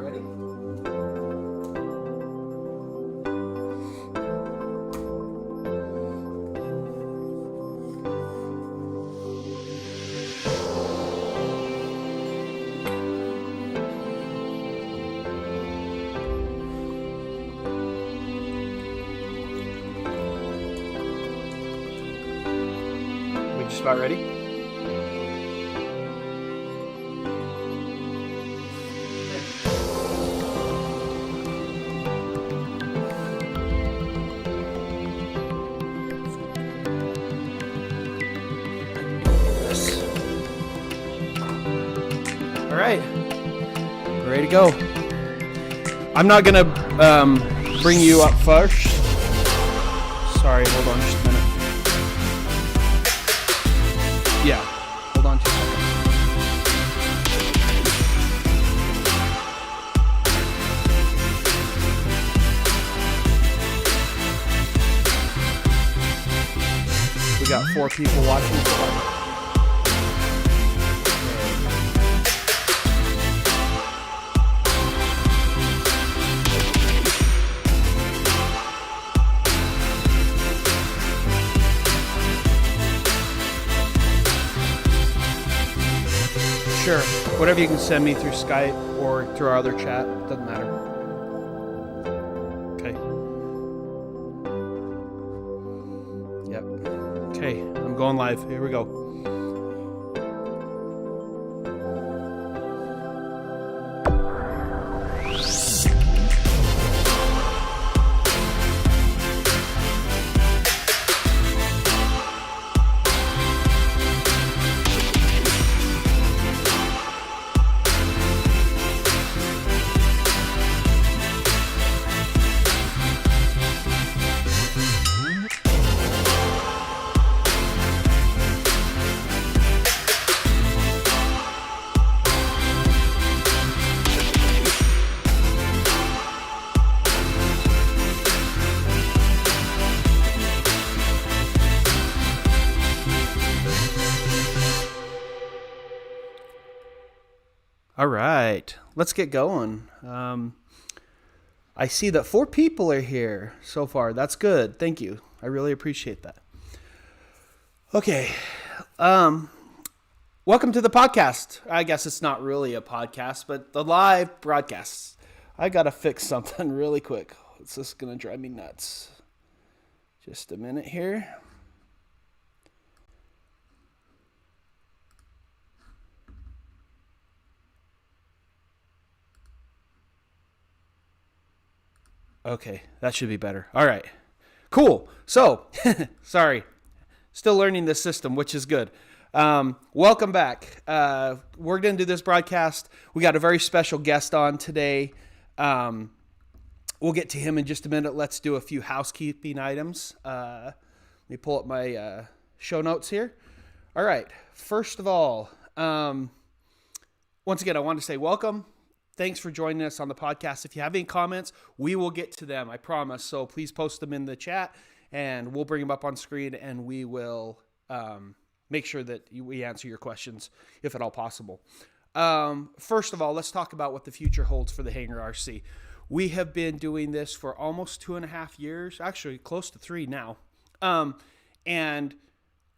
about ready? We just about ready? All right, we're ready to go. I'm not gonna bring you up first. Sorry, hold on just a minute. Yeah, hold on 2 seconds. We got 4 people watching. Sure, whatever you can send me through Skype or through our other chat, doesn't matter. Okay. Yep. Okay, I'm going live. Here we go. All right, let's get going. I see that 4 people are here so far. That's good. Thank you. I really appreciate that. Okay. Welcome to the podcast. I guess it's not really a podcast, but the live broadcasts. I got to fix something really quick. It's just going to drive me nuts. Just a minute here. Okay, that should be better. All right, cool. So, sorry, still learning this system, which is good. Welcome back. We're going to do this broadcast. We got a very special guest on today. We'll get to him in just a minute. Let's do a few housekeeping items. Let me pull up my show notes here. All right, first of all, once again, I want to say welcome. Thanks for joining us on the podcast. If you have any comments, we will get to them, I promise. So please post them in the chat, and we'll bring them up on screen, and we will make sure that we answer your questions, if at all possible. First of all, let's talk about what the future holds for the Hangar RC. We have been doing this for almost 2.5 years, actually close to 3 now. And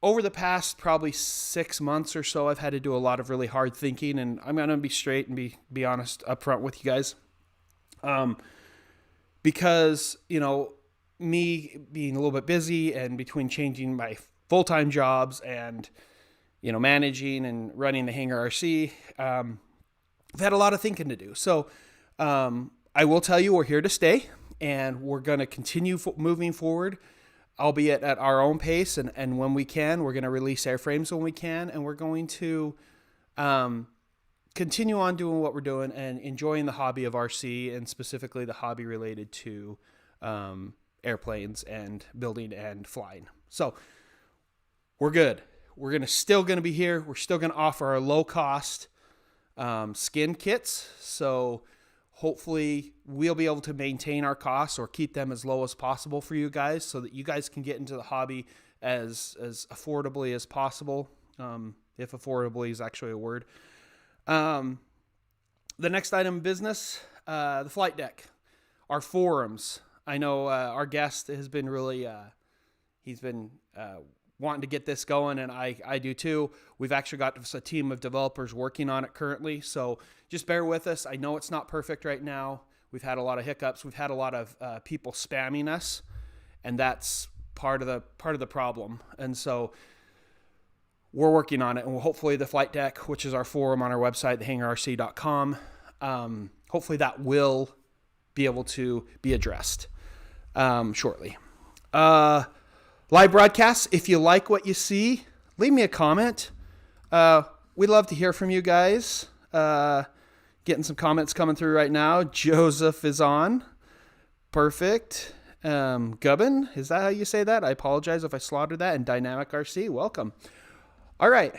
over the past probably 6 months or so, I've had to do a lot of really hard thinking, and I'm going to be straight and be honest up front with you guys. Because, you know, me being a little bit busy and between changing my full-time jobs and, you know, managing and running the Hangar RC, I've had a lot of thinking to do. So I will tell you, we're here to stay, and we're going to continue moving forward, albeit at our own pace, and when we can, we're going to release airframes when we can, and we're going to continue on doing what we're doing and enjoying the hobby of RC, and specifically the hobby related to airplanes and building and flying. So we're good. We're still going to be here. We're still going to offer our low-cost skin kits, so hopefully we'll be able to maintain our costs or keep them as low as possible for you guys, so that you guys can get into the hobby as affordably as possible, if affordably is actually a word. The next item of business, the flight deck, our forums. I know our guest has been really, he's been wanting to get this going, and I do too. We've actually got a team of developers working on it currently, so just bear with us. I know it's not perfect right now. We've had a lot of hiccups. We've had a lot of people spamming us, and that's part of the problem. And so we're working on it, and hopefully the flight deck, which is our forum on our website, thehangarrc.com, hopefully that will be able to be addressed shortly. Live broadcasts, if you like what you see, leave me a comment. We'd love to hear from you guys. Getting some comments coming through right now. Joseph is on. Perfect. Gubbin, is that how you say that? I apologize if I slaughtered that. And Dynamic RC, welcome. All right.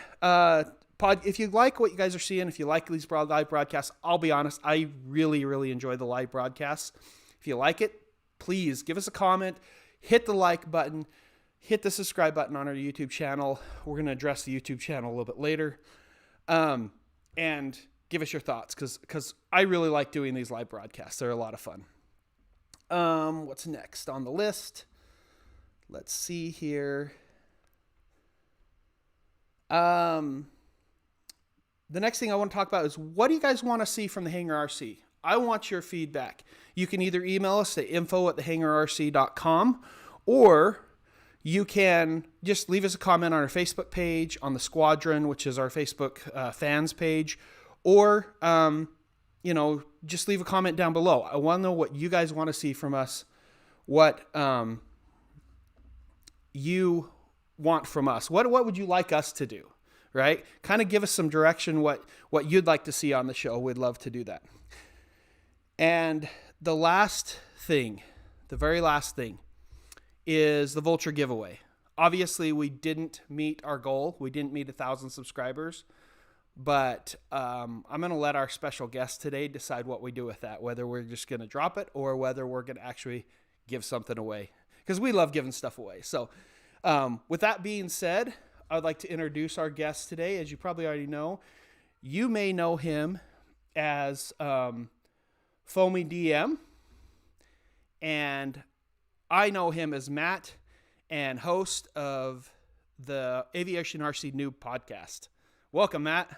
If you like what you guys are seeing, if you like these live broadcasts, I'll be honest, I really, really enjoy the live broadcasts. If you like it, please give us a comment, hit the like button, hit the subscribe button on our YouTube channel. We're going to address the YouTube channel a little bit later. And give us your thoughts, because I really like doing these live broadcasts. They're a lot of fun. What's next on the list? Let's see here. The next thing I want to talk about is, what do you guys want to see from the Hangar RC? I want your feedback. You can either email us at info@thehangarrc.com, or you can just leave us a comment on our Facebook page, on the Squadron, which is our Facebook fans page, or, just leave a comment down below. I want to know what you guys want to see from us, what you want from us. What would you like us to do, right? Kind of give us some direction, what you'd like to see on the show. We'd love to do that. And the very last thing, is the Vulture giveaway. Obviously, we didn't meet our goal. We didn't meet 1,000 subscribers. But I'm going to let our special guest today decide what we do with that, whether we're just going to drop it or whether we're going to actually give something away, because we love giving stuff away. So with that being said, I'd like to introduce our guest today. As you probably already know, you may know him as FoamyDM, and I know him as Matt, and host of the Aviation RC Noob Podcast. Welcome, Matt.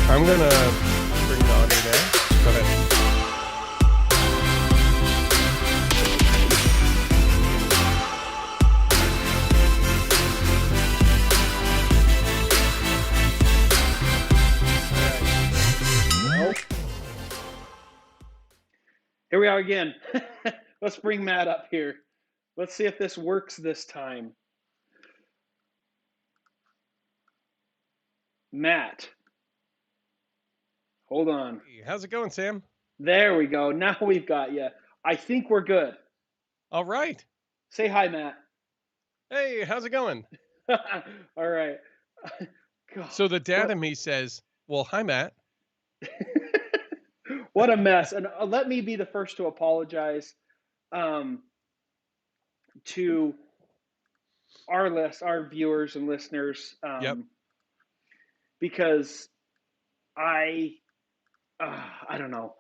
I'm gonna bring the audio there. Go ahead. Well, here we are again. Let's bring Matt up here. Let's see if this works this time. Matt. Hold on. Hey, how's it going, Sam? There we go. Now we've got you. I think we're good. All right. Say hi, Matt. Hey, how's it going? All right. God, so the dad in me says, well, hi, Matt. What a mess. And let me be the first to apologize to our viewers and listeners. Yep. Because I don't know.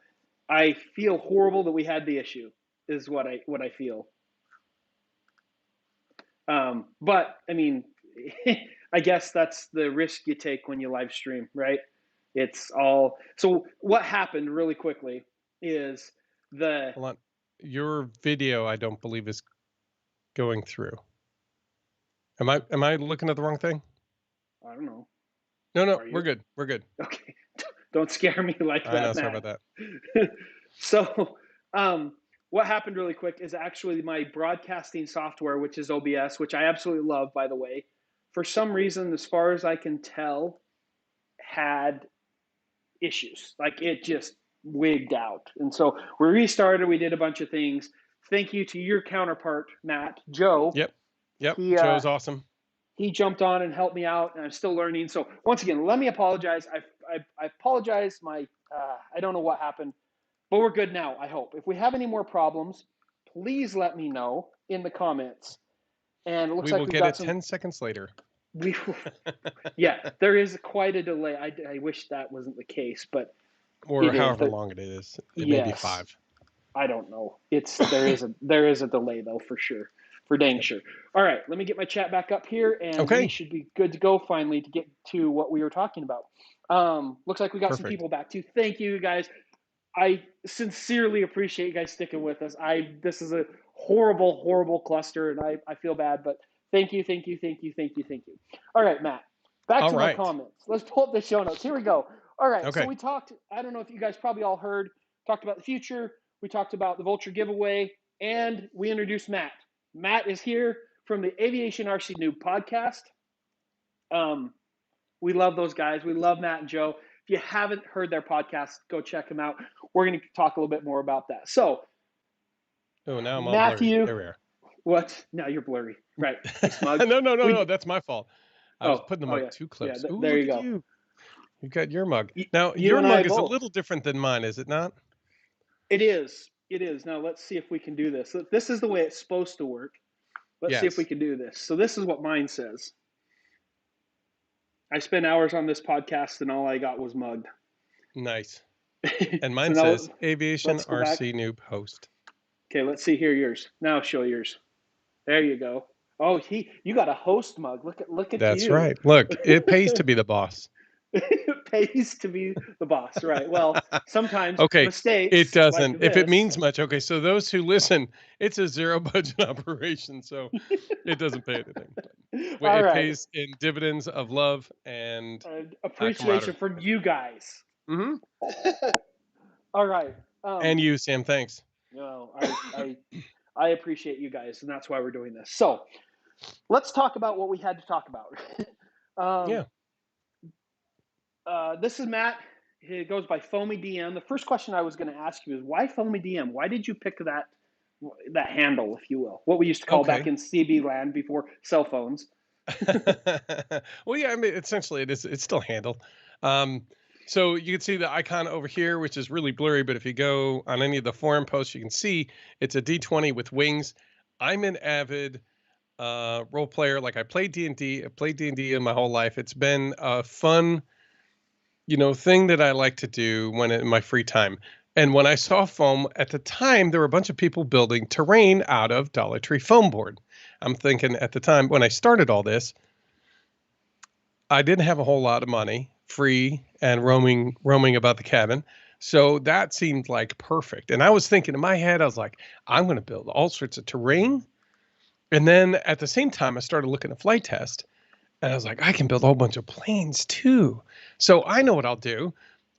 I feel horrible that we had the issue, is what I feel. But I mean, I guess that's the risk you take when you live stream, right? It's all. So what happened really quickly is Hold on. Your video, I don't believe, is going through. Am I looking at the wrong thing? I don't know. No, we're good. We're good. Okay. Don't scare me like that, I know, Matt. sorry about that. So, what happened really quick is actually my broadcasting software, which is OBS, which I absolutely love, by the way, for some reason, as far as I can tell, had issues. Like it just wigged out. And so we restarted, we did a bunch of things. Thank you to your counterpart, Matt, Joe. Yep. Joe's awesome. He jumped on and helped me out, and I'm still learning. So once again, let me apologize. I apologize. I don't know what happened, but we're good now, I hope. If we have any more problems, please let me know in the comments. And it looks we like will get it 10 seconds later. Yeah, there is quite a delay. I wish that wasn't the case, but or however long it is. It may be 5. I don't know. There is a delay though, for sure. For dang sure. All right, let me get my chat back up here, and we should be good to go finally to get to what we were talking about. Looks like we got some people back too. Thank you guys. I sincerely appreciate you guys sticking with us. This is a horrible cluster, and I feel bad, but thank you. All right, Matt. Back to my comments. Let's pull up the show notes. Here we go. All right. So we talked. I don't know if you guys probably all heard. Talked about the future. We talked about the Vulture giveaway, and we introduced Matt. Matt is here from the Aviation RC Noob Podcast. We love those guys. We love Matt and Joe. If you haven't heard their podcast, go check them out. We're going to talk a little bit more about that. So, now I'm Matthew, all blurry. There we are. What? Now you're blurry. Right. No. That's my fault. I was putting the mug too close. Yeah, there you go. You've got your mug. Now, your mug is a little different than mine, is it not? It is. Now, let's see if we can do this. This is the way it's supposed to work. Let's see if we can do this. So this is what mine says. I spent hours on this podcast, and all I got was mugged. Nice. And mine says Aviation RC Noob Host. Okay, let's see here yours. Now show yours. There you go. Oh, you got a host mug. Look at That's you. That's right. Look, it pays to be the boss. It pays to be the boss, right? Well, sometimes mistakes. It doesn't. If it means much, so those who listen, it's a zero budget operation, so it doesn't pay anything. It pays in dividends of love and appreciation from you guys. Mm-hmm. All right. And you, Sam. Thanks. No, I appreciate you guys, and that's why we're doing this. So let's talk about what we had to talk about. This is Matt. He goes by FoamyDM. The first question I was going to ask you is, why FoamyDM? Why did you pick that handle, if you will? What we used to call back in CB land before cell phones. Well, yeah, I mean, essentially it's still handle. So you can see the icon over here, which is really blurry, but if you go on any of the forum posts, you can see it's a D20 with wings. I'm an avid role player. Like I played D&D. I played D&D in my whole life. It's been a fun thing that I like to do in my free time. And when I saw foam at the time, there were a bunch of people building terrain out of Dollar Tree foam board. I'm thinking at the time when I started all this, I didn't have a whole lot of money, free and roaming about the cabin. So that seemed like perfect. And I was thinking in my head, I was like, I'm going to build all sorts of terrain. And then at the same time, I started looking at flight test. And I was like, I can build a whole bunch of planes too. So I know what I'll do.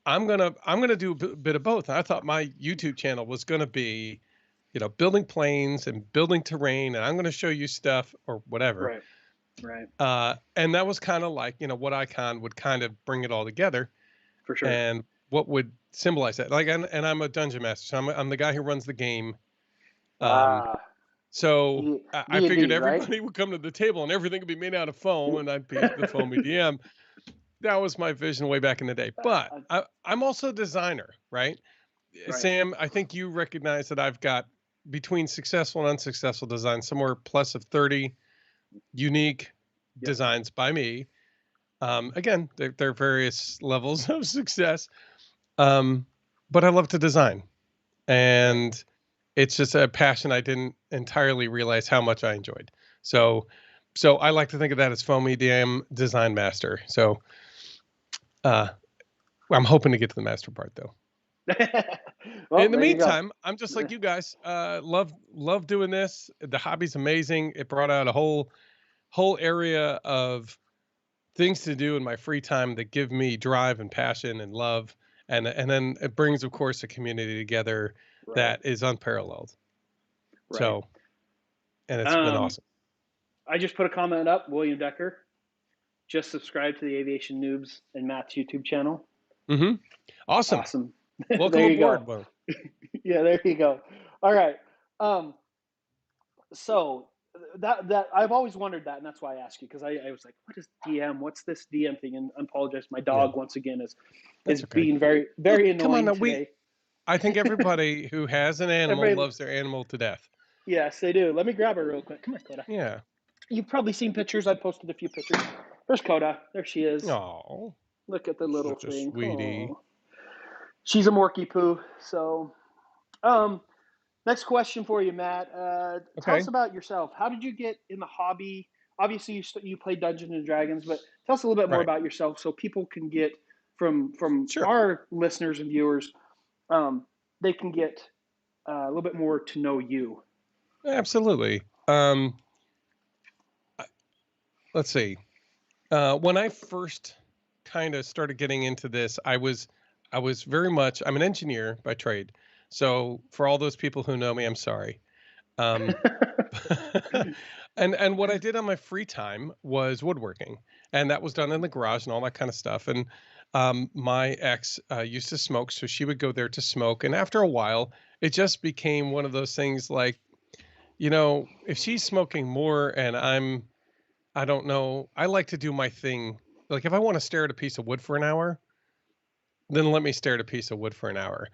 I'm gonna do a bit of both. And I thought my YouTube channel was gonna be, building planes and building terrain, and I'm gonna show you stuff or whatever. Right. And that was kind of like, what icon would kind of bring it all together. For sure. And what would symbolize that? Like, and I'm a dungeon master, so I'm the guy who runs the game. So I figured everybody would come to the table and everything would be made out of foam, and I'd be the FoamyDM. That was my vision way back in the day. But I'm also a designer, right? Sam, I think you recognize that I've got, between successful and unsuccessful designs, somewhere plus of 30 unique designs by me. Again, there are various levels of success. But I love to design. And it's just a passion I didn't entirely realize how much I enjoyed. So I like to think of that as FoamyDM Design Master. So I'm hoping to get to the master part, though. Well, In the there you go. meantime, I'm just like you guys. Love doing this. The hobby's amazing. It brought out a whole area of things to do in my free time that give me drive and passion and love, and then it brings, of course, a community together Right. that is unparalleled. Right. So, and it's been Um, awesome. I just put a comment up. William Decker. Just subscribe to the Aviation Noobs and Matt's YouTube channel. Mm-hmm. Awesome. Awesome. Welcome There you aboard, go. Will. Yeah, there you go. All right. Um, so that I've always wondered that, and that's why I asked you, because I was like, what is DM? What's this DM thing? And I apologize. My Yeah, dog once again is that's okay. being very Look, very come on annoying now. today. I think everybody who has an animal Everybody, loves their animal to death. yes, they do. Let me grab her real quick. Come on, Coda. Yeah. You've probably seen pictures. I posted a few pictures. There's Coda. There she is. Oh, Look at the little such a thing. sweetie. Oh, she's a Morky Poo. So, um, next question for you, Matt. Tell us Okay. about yourself. How did you get in the hobby? Obviously, you play Dungeons and Dragons, but tell us a little bit more Right. about yourself so people can get from Sure. our listeners and viewers, um, they can get a little bit more to know you. Absolutely. Let's see. When I first kind of started getting into this, I was very much, I'm an engineer by trade. So for all those people who know me, I'm sorry. Um, and what I did on my free time was woodworking, and that was done in the garage and all that kind of stuff. And my ex used to smoke, so she would go there to smoke. And after a while, it just became one of those things like, if she's smoking more and I don't know, I like to do my thing. Like if I want to stare at a piece of wood for an hour, then let me stare at a piece of wood for an hour.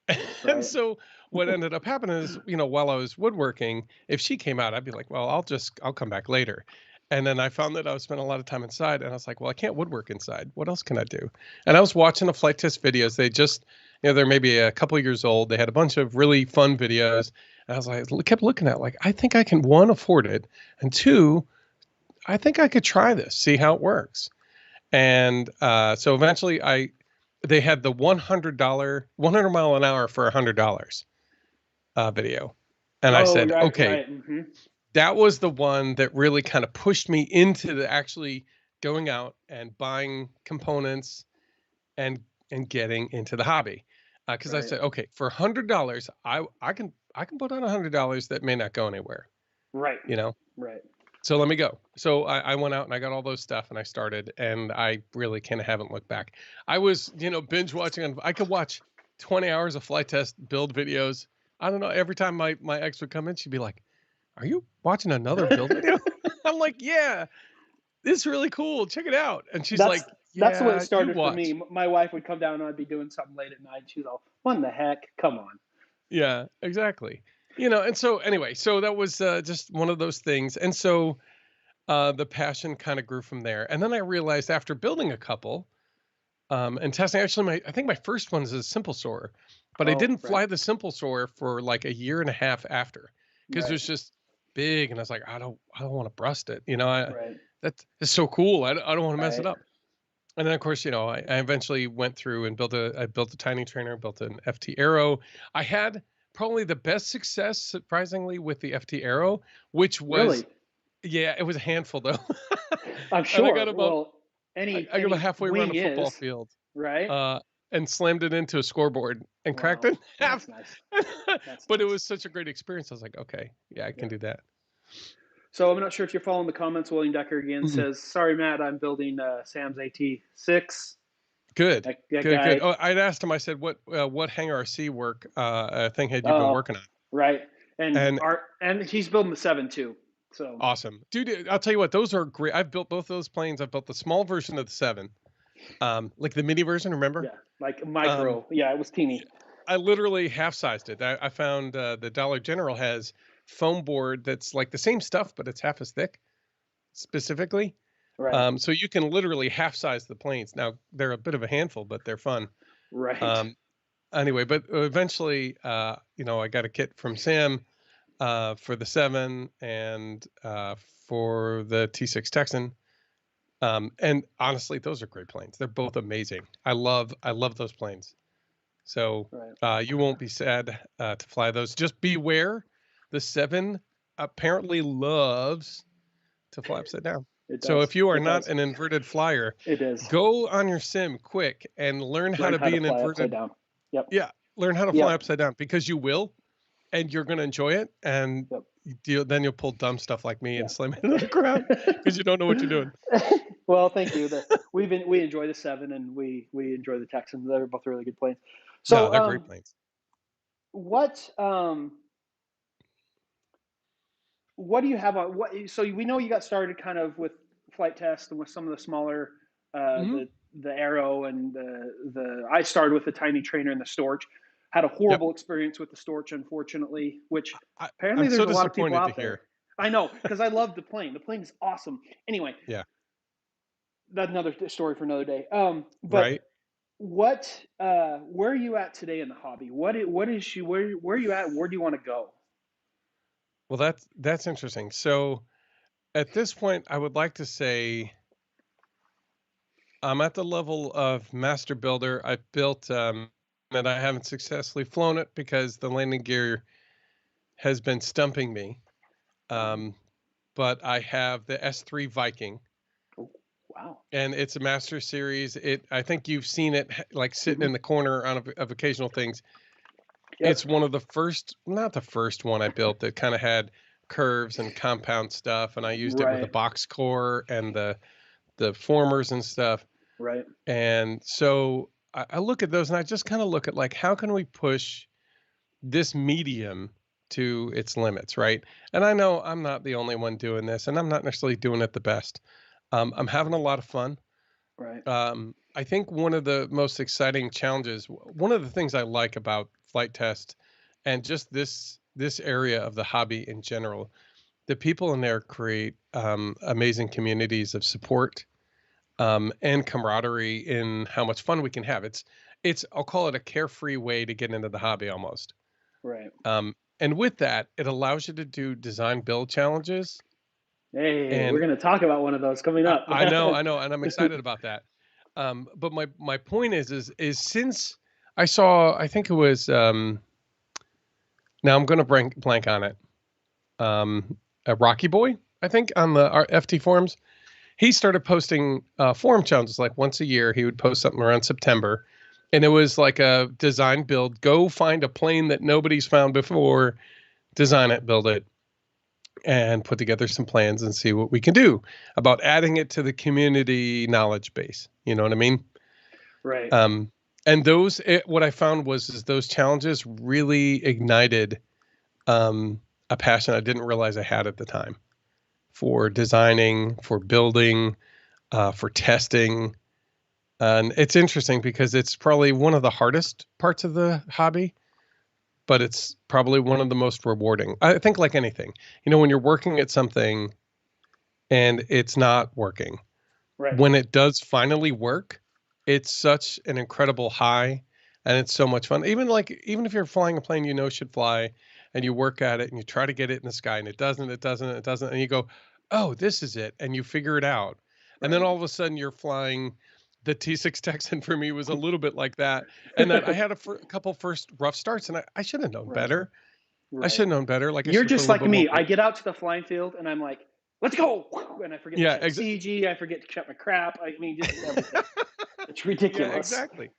And Right. so what ended up happening is, while I was woodworking, if she came out, I'd be like, well, I'll come back later. And then I found that I was spending a lot of time inside, and I was like, well, I can't woodwork inside. What else can I do? And I was watching the flight test videos. They just, they're maybe a couple of years old. They had a bunch of really fun videos. And I was like, kept looking at it, like, I think I can, one, afford it. And two, I think I could try this, see how it works. And so eventually they had the $100, 100 mile an hour for $100 video. And I Oh, said, right, okay, right. Mm-hmm. that was the one that really kind of pushed me into the actually going out and buying components and getting into the hobby. Because I Right, said, okay, for $100, I can put on $100 that may not go anywhere, right, you know? right. So let me go. So I went out and I got all those stuff and I started, and I really kind of haven't looked back. I was, binge watching I could watch 20 hours of flight test build videos. I don't know. Every time my ex would come in, she'd be like, "Are you watching another build video?" I'm like, "Yeah, this is really cool. Check it out." And she's That's like, that's the way it "Yeah, you started for watch." me. My wife would come down and I'd be doing something late at night. She's all, "What in the heck? Come on." Yeah, exactly. And so anyway, so that was just one of those things. And so the passion kind of grew from there. And then I realized after building a couple and testing, actually, I think my first one is a simple soarer, but I Oh, didn't right, fly the simple soarer for like a year and a half after because it right, was just big, and I was like, I don't want to brust it. right, That is so cool. I don't want to mess it right. up. And then of course, I eventually went through and I built a tiny trainer, built an FT Arrow. I had probably the best success, surprisingly, with the FT Arrow, which was, Really, yeah, it was a handful though. I'm And sure. Well, I got about any halfway around wing a football is field, right. uh, and slammed it into a scoreboard and cracked Wow, it in half. that's nice. That's But it nice. was such a great experience. I was like, okay, yeah, I Yeah. can do that. So I'm not sure if you're following the comments. William Decker again Mm, says, "Sorry, Matt, I'm building Sam's AT6." good, That good, good. guy. Oh, I'd asked him. I said, what Hangar RC work thing had you been Oh, working on? right. And And he's building the 7 too. So awesome, dude. I'll tell you what, those are great. I've built both those planes. I've built the small version of the 7, like the mini version. Remember? yeah, like Um, micro. Yeah, it was teeny. I literally half sized it. I found the Dollar General has foam board that's like the same stuff, but it's half as thick specifically. Right. So you can literally half size the planes. Now they're a bit of a handful, but they're fun. Right. Um, anyway, but eventually, I got a kit from Sam for the 7 and for the T6 Texan. And honestly, those are great planes. They're both amazing. I love those planes. So Right. you won't be sad to fly those. Just beware, the 7 apparently loves to fly upside down. It So does. if you are It not does. an inverted flyer, It is. go on your sim quick and learn how Learn to how be to an fly upside inverted. down. Yep. Yeah, learn how to fly Yep. upside down, because you will, and you're going to enjoy it. And Yep. then you'll pull dumb stuff like me and Yeah. slam into the ground because you don't know what you're doing. Well, thank you. We enjoy the 7 and we enjoy the Texans. They're both really good planes. No, So they're great planes. what what do you have on what? So we know you got started kind of with flight test and with some of the smaller Hmm. the Arrow and the I started with the tiny trainer and the Storch. Had a Yep. horrible experience with the Storch, unfortunately, which apparently I'm so there's a lot of people disappointed to out there. hear. I know, because I love the plane. The plane is awesome. Anyway, Yeah. that's another story for another day. But Right. what where are you at today in the hobby? What is you where are you at? Where do you want to go? Well, that's interesting. So at this point, I would like to say I'm at the level of master builder. I built, and I haven't successfully flown it because the landing gear has been stumping me. Um, but I have the S3 Viking, Oh, wow. and it's a master series. I think you've seen it like sitting Hmm. in the corner of occasional things. Yep. It's one of the first, not the first one I built that kind of had curves and compound stuff, and I used it with a Right. box core and the formers and stuff. Right. And so I look at those and I just kind of look at like, how can we push this medium to its limits, right? And I know I'm not the only one doing this, and I'm not necessarily doing it the best. I'm having a lot of fun. Right. I think one of the most exciting challenges, one of the things I like about flight test and just this area of the hobby in general, the people in there create amazing communities of support and camaraderie in how much fun we can have. It's I'll call it a carefree way to get into the hobby almost. Right. And with that, it allows you to do design build challenges. Hey, we're And gonna talk about one of those coming up. I know, and I'm excited about that. But my point is since I saw, I think it was now I'm going to blank on it. A Rocky Boy, I think, on the FT forums. He started posting forum challenges like once a year. He would post something around September, and it was like a design build. Go find a plane that nobody's found before, design it, build it, and put together some plans and see what we can do about adding it to the community knowledge base. You know what I mean? Right. And what I found was is those challenges really ignited a passion I didn't realize I had at the time for designing, for building, for testing. And it's interesting because it's probably one of the hardest parts of the hobby, but it's probably one of the most rewarding. I think like anything, when you're working at something and it's not working, Right. when it does finally work, it's such an incredible high and it's so much fun. Even if you're flying a plane should fly and you work at it and you try to get it in the sky and it doesn't, and you go, "Oh, this is it." And you figure it out. And then Right. all of a sudden you're flying the T6 Texan. For me was a little bit like that. And that I had a couple first rough starts and I should have known Right. better. I Right. should have known better. Like I You're should have put a just little like bit more me. I weight. get out to the flying field and I'm like, let's go. And I forget to Yeah, check CG. I forget to check my crap. I mean, just everything. It's yeah, ridiculous. exactly.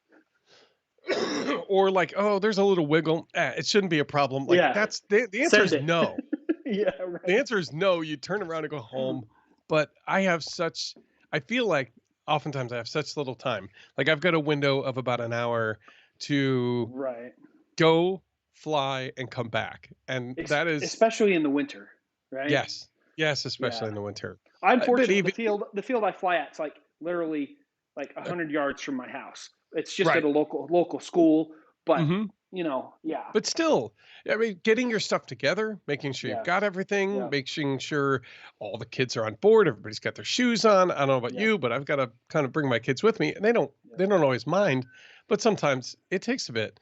Or like, oh, there's a little wiggle. It shouldn't be a problem. Like Yeah. that's the answer Send is it. no. Yeah. The Right. answer is no. You turn around and go home. But I feel like oftentimes I have such little time. Like I've got a window of about an hour to Right. go, fly, and come back. And that is, Especially in the winter. Right. yes, yes, especially Yeah. in the winter. I'm But fortunate. even, The field I fly at is like literally like 100 yards from my house. It's just at right. a local school, but Hmm. yeah, But still, I mean, getting your stuff together, making sure you've yeah, got everything, yeah, making sure all the kids are on board, everybody's got their shoes on. I don't know about yeah, you, but I've got to kind of bring my kids with me, and they don't yeah. they don't always mind, but sometimes it takes a bit.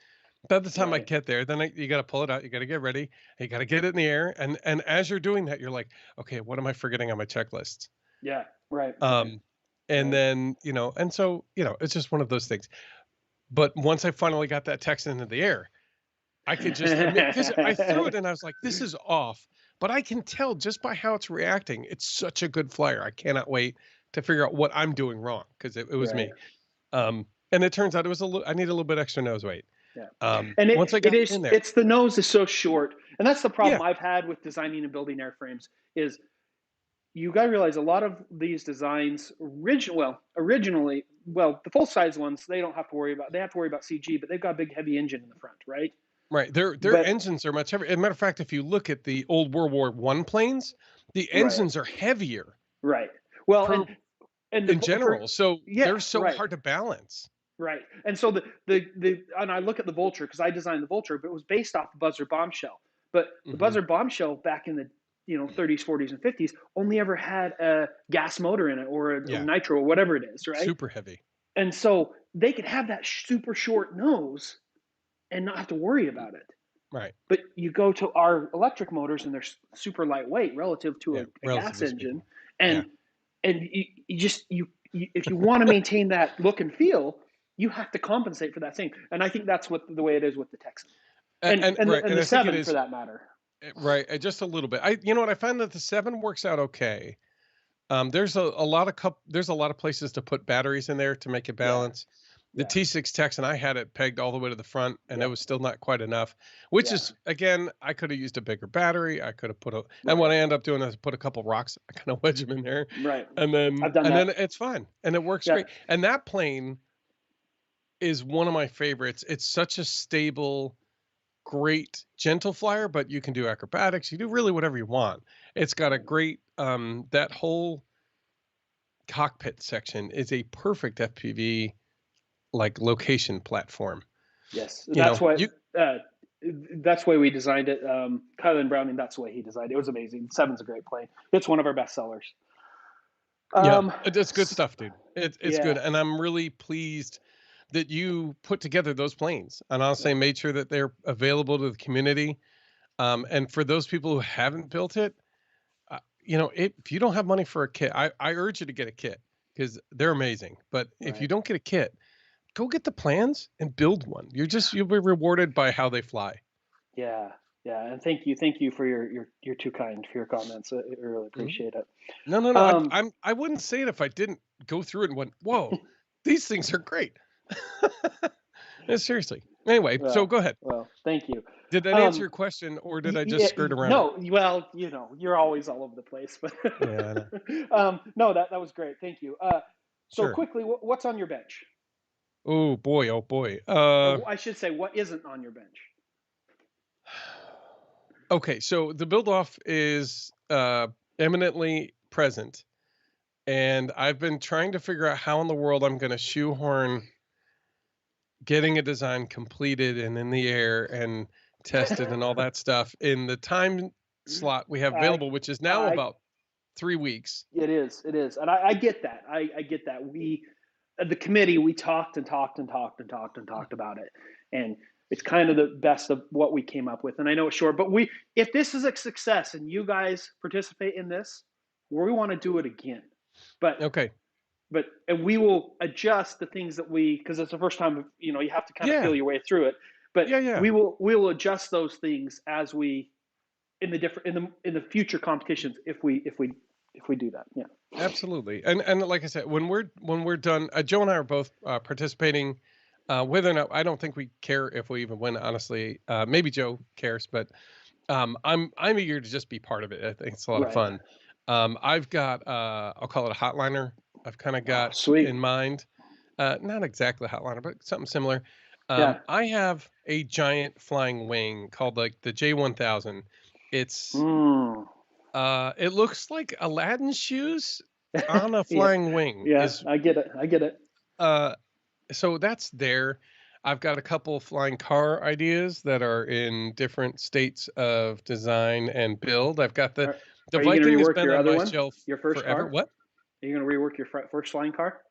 By the time I Right, get there, then you got to pull it out, you got to get ready, you got to get it in the air, and as you're doing that, you're like, okay, what am I forgetting on my checklist? yeah, right, Um, and right. then and so it's just one of those things. But once I finally got that Texan into the air, I could just admit, because I threw it and I was like, this is off. But I can tell just by how it's reacting, it's such a good flyer. I cannot wait to figure out what I'm doing wrong, because it was Right. me. And it turns out it was I need a little bit extra nose weight. Yeah. And Once I got in there, it's the nose is so short. And that's the problem yeah, I've had with designing and building airframes is you got to realize a lot of these designs originally, the full size ones, they have to worry about CG, but they've got a big heavy engine in the front, right? right. Their But engines are much heavier. As a matter of fact, if you look at the old World War I planes, the right, engines are heavier right. Well, per and in general, so yeah, they're so right. hard to balance. Right. And so and I look at the Vulture because I designed the Vulture, but it was based off the Buzzard bombshell. But the Buzzard bombshell back in the 30s, 40s, and 50s only ever had a gas motor in it or a nitro or whatever it is, right? Super heavy. And so they could have that super short nose and not have to worry about it. Right. But you go to our electric motors and they're super lightweight relative to a gas engine, and if you want to maintain that look and feel, you have to compensate for that thing. And I think that's the way it is with the Texan and the 7 for that matter. Right. Just a little bit. You know what? I find that the 7 works out okay. There's a lot of places to put batteries in there to make it balance. The T6 Texan, I had it pegged all the way to the front, and it was still not quite enough, which is, again, I could have used a bigger battery. I could have and what I end up doing is put a couple rocks, I kind of wedge them in there. Right. And then, then it's fine. And it works great. And that plane is one of my favorites. It's such a stable, great, gentle flyer, but you can do acrobatics. You do really whatever you want. It's got a great, that whole cockpit section is a perfect FPV like location platform. Yes, that's why we designed it. Kylan Browning, that's the way he designed it. It was amazing. 7's a great plane. It's one of our best sellers. It's good stuff, dude. It's good, and I'm really pleased that you put together those planes, and honestly made sure that they're available to the community. And for those people who haven't built it, if you don't have money for a kit, I urge you to get a kit because they're amazing. But if you don't get a kit, go get the plans and build one. You'll be rewarded by how they fly. Yeah. And thank you for you're too kind for your comments. I really appreciate it. No. I wouldn't say it if I didn't go through it and went, whoa, these things are great. Seriously. Anyway, so go ahead. Well, thank you. Did that answer your question, or did I just skirt around? No, well, you're always all over the place, but no, that was great. Thank you. So quickly, what's on your bench? Oh boy. I should say, what isn't on your bench? Okay, so the build off is eminently present, and I've been trying to figure out how in the world I'm going to shoehorn getting a design completed and in the air and tested and all that stuff in the time slot we have available, which is now about 3 weeks. It is, and I get that. I get that. The committee, we talked about it, and it's kind of the best of what we came up with. And I know it's short, but if this is a success and you guys participate in this, we want to do it again. And we will adjust the things that because it's the first time, you have to kind of feel your way through it. But we will adjust those things as we in the future competitions if we do that. Yeah. Absolutely. And like I said, when we're done, Joe and I are both participating. Whether or not, I don't think we care if we even win, honestly. Maybe Joe cares, but I'm eager to just be part of it. I think it's a lot of fun. I've got I'll call it a hotliner. I've kind of got in mind, not exactly a hotliner, but something similar. I have a giant flying wing called like the J1000. It's it looks like Aladdin's shoes on a flying wing. Yeah, I get it. So that's there. I've got a couple flying car ideas that are in different states of design and build. I've got the Viking has been on my shelf your first forever. Car? What? Are you going to rework your first flying car?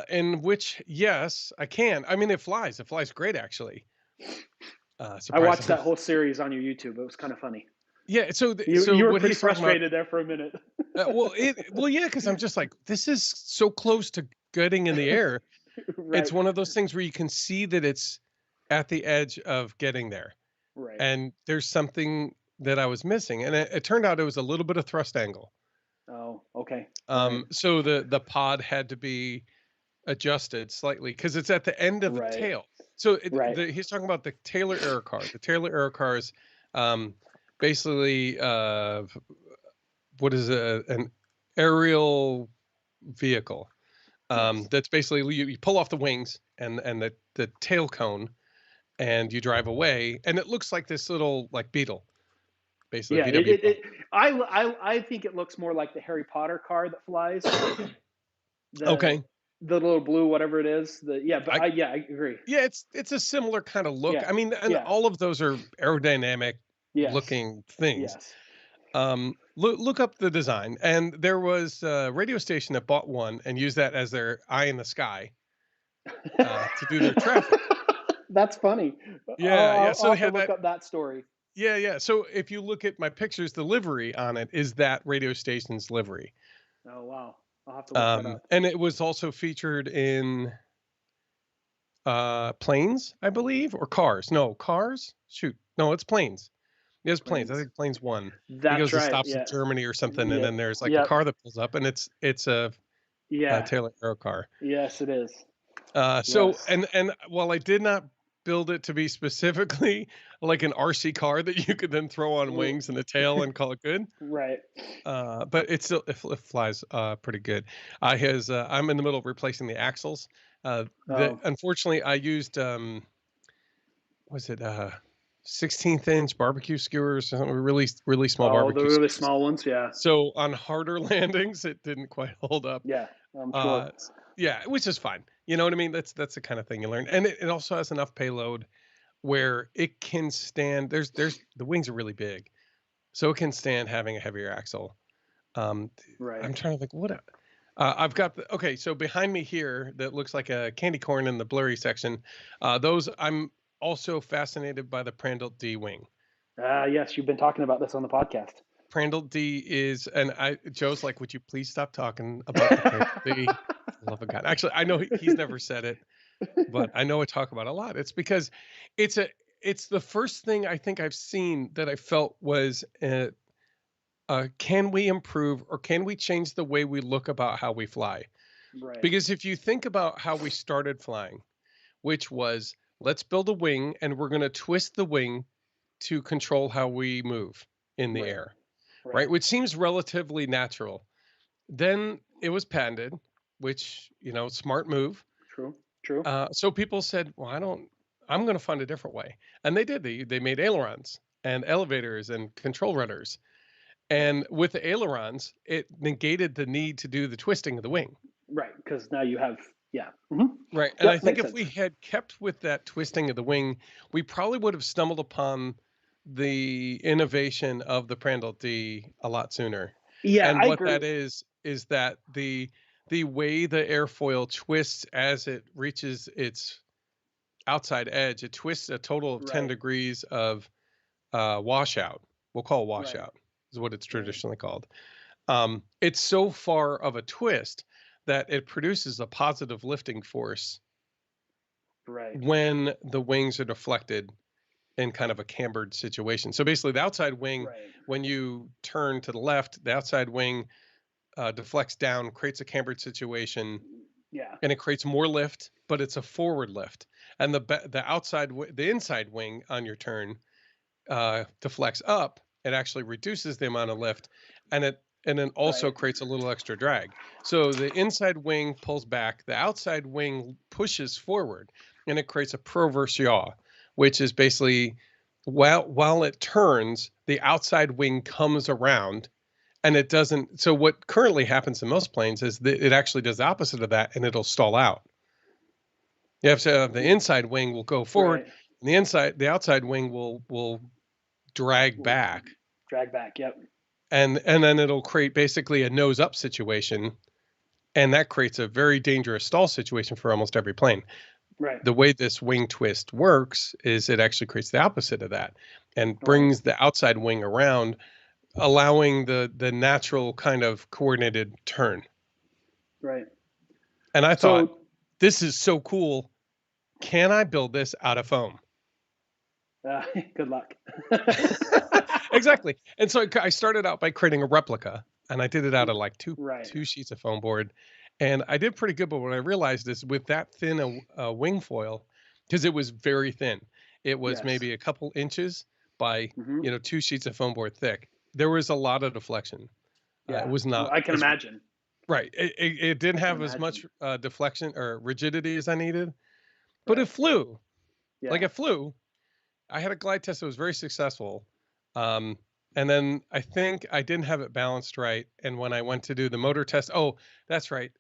In which, yes, I can. I mean, it flies. It flies great, actually. I watched that whole series on your YouTube. It was kind of funny. Yeah, so you were pretty frustrated there for a minute. Yeah, because I'm just like, this is so close to getting in the air. Right. It's one of those things where you can see that it's at the edge of getting there. Right. And there's something that I was missing. And it turned out it was a little bit of thrust angle. Oh, okay. Right. So the pod had to be adjusted slightly because it's at the end of the Right. tail. So Right. he's talking about the Taylor Aero car. The Taylor Aero car is basically what is an aerial vehicle. Yes. That's basically you pull off the wings and the tail cone, and you drive away, and it looks like this little like beetle, basically Yeah. VW. I think it looks more like the Harry Potter car that flies. Okay. The little blue, whatever it is. But I I agree. Yeah, it's a similar kind of look. Yeah. I mean, and Yeah. all of those are aerodynamic Yes. looking things. Yes. Look up the design, and there was a radio station that bought one and used that as their eye in the sky to do their traffic. That's funny. Yeah. So I'll they have to had look that. up that story. Yeah. So if you look at my pictures, the livery on it is that radio station's livery. Oh wow. I'll have to look that up. And it was also featured in planes, I believe, or cars. No, cars. Shoot, no, it's planes. Yeah, it's planes. I think planes won. That's He goes right. to stops in Yeah. Germany or something, and Yeah. then there's like a Yep. car that pulls up, and it's a Yeah. Taylor Aero car. Yes, it is. So Yes. and while I did not build it to be specifically like an RC car that you could then throw on wings and a tail and call it good, Right. but it flies pretty good. I'm in the middle of replacing the axles. Unfortunately, I used was it 16th inch barbecue skewers, really small barbecue the really skewers. small ones, yeah. So on harder landings, it didn't quite hold up. Yeah, I'm sure. Yeah, which is fine. You know what I mean? That's the kind of thing you learn, and it also has enough payload where it can stand. There's the wings are really big, so it can stand having a heavier axle. Right. I'm trying to think what. I've got okay. So behind me here, that looks like a candy corn in the blurry section. Those I'm also fascinated by the Prandtl D wing. Yes, you've been talking about this on the podcast. Prandtl D is, and Joe's like, would you please stop talking about the Prandtl D? Love of God. Actually, I know he's never said it, but I know I talk about it a lot. It's because it's the first thing I think I've seen that I felt was, can we improve or can we change the way we look about how we fly? Right. Because if you think about how we started flying, which was, let's build a wing and we're going to twist the wing to control how we move in the air, right? Which seems relatively natural. Then it was patented, which, smart move. True. So people said, well, I'm going to find a different way. And they did. They made ailerons and elevators and control rudders. And with the ailerons, it negated the need to do the twisting of the wing. Right, because now you have, yeah. Mm-hmm. Right. And I think if we had kept with that twisting of the wing, we probably would have stumbled upon the innovation of the Prandtl D a lot sooner. Yeah, and I what agree. that is that the way the airfoil twists as it reaches its outside edge, it twists a total of 10 degrees of washout. We'll call it washout is what it's traditionally called. It's so far of a twist that it produces a positive lifting force when the wings are deflected in kind of a cambered situation. So basically the outside wing, when you turn to the left, the outside wing deflects down, creates a cambered situation, and it creates more lift, but it's a forward lift. And the inside wing on your turn deflects up. It actually reduces the amount of lift, and then also creates a little extra drag. So the inside wing pulls back, the outside wing pushes forward, and it creates a proverse yaw, which is basically while it turns, the outside wing comes around, and it doesn't. So what currently happens in most planes is that it actually does the opposite of that, and it'll stall out. You have to have the inside wing will go forward, and the outside wing will drag back. Yep. And then it'll create basically a nose up situation, and that creates a very dangerous stall situation for almost every plane. Right. The way this wing twist works is it actually creates the opposite of that and brings the outside wing around, allowing the natural kind of coordinated turn. Right. And I thought this is so cool. Can I build this out of foam? Good luck. Exactly. And so I started out by creating a replica, and I did it out of like two Right. sheets of foam board, and I did pretty good. But what I realized is with that thin a wing foil, because it was very thin, it was Yes. maybe a couple inches by Mhm. 2 sheets of foam board thick. There was a lot of deflection. Yeah. It was Well, not I can as imagine. right. It didn't I can have as much imagine. deflection or rigidity as I needed, but it Right. flew. Like Yeah. it flew. I had a glide test that was very successful. Um, and then I think I didn't have it balanced right. And when I went to do the motor test, oh, that's right.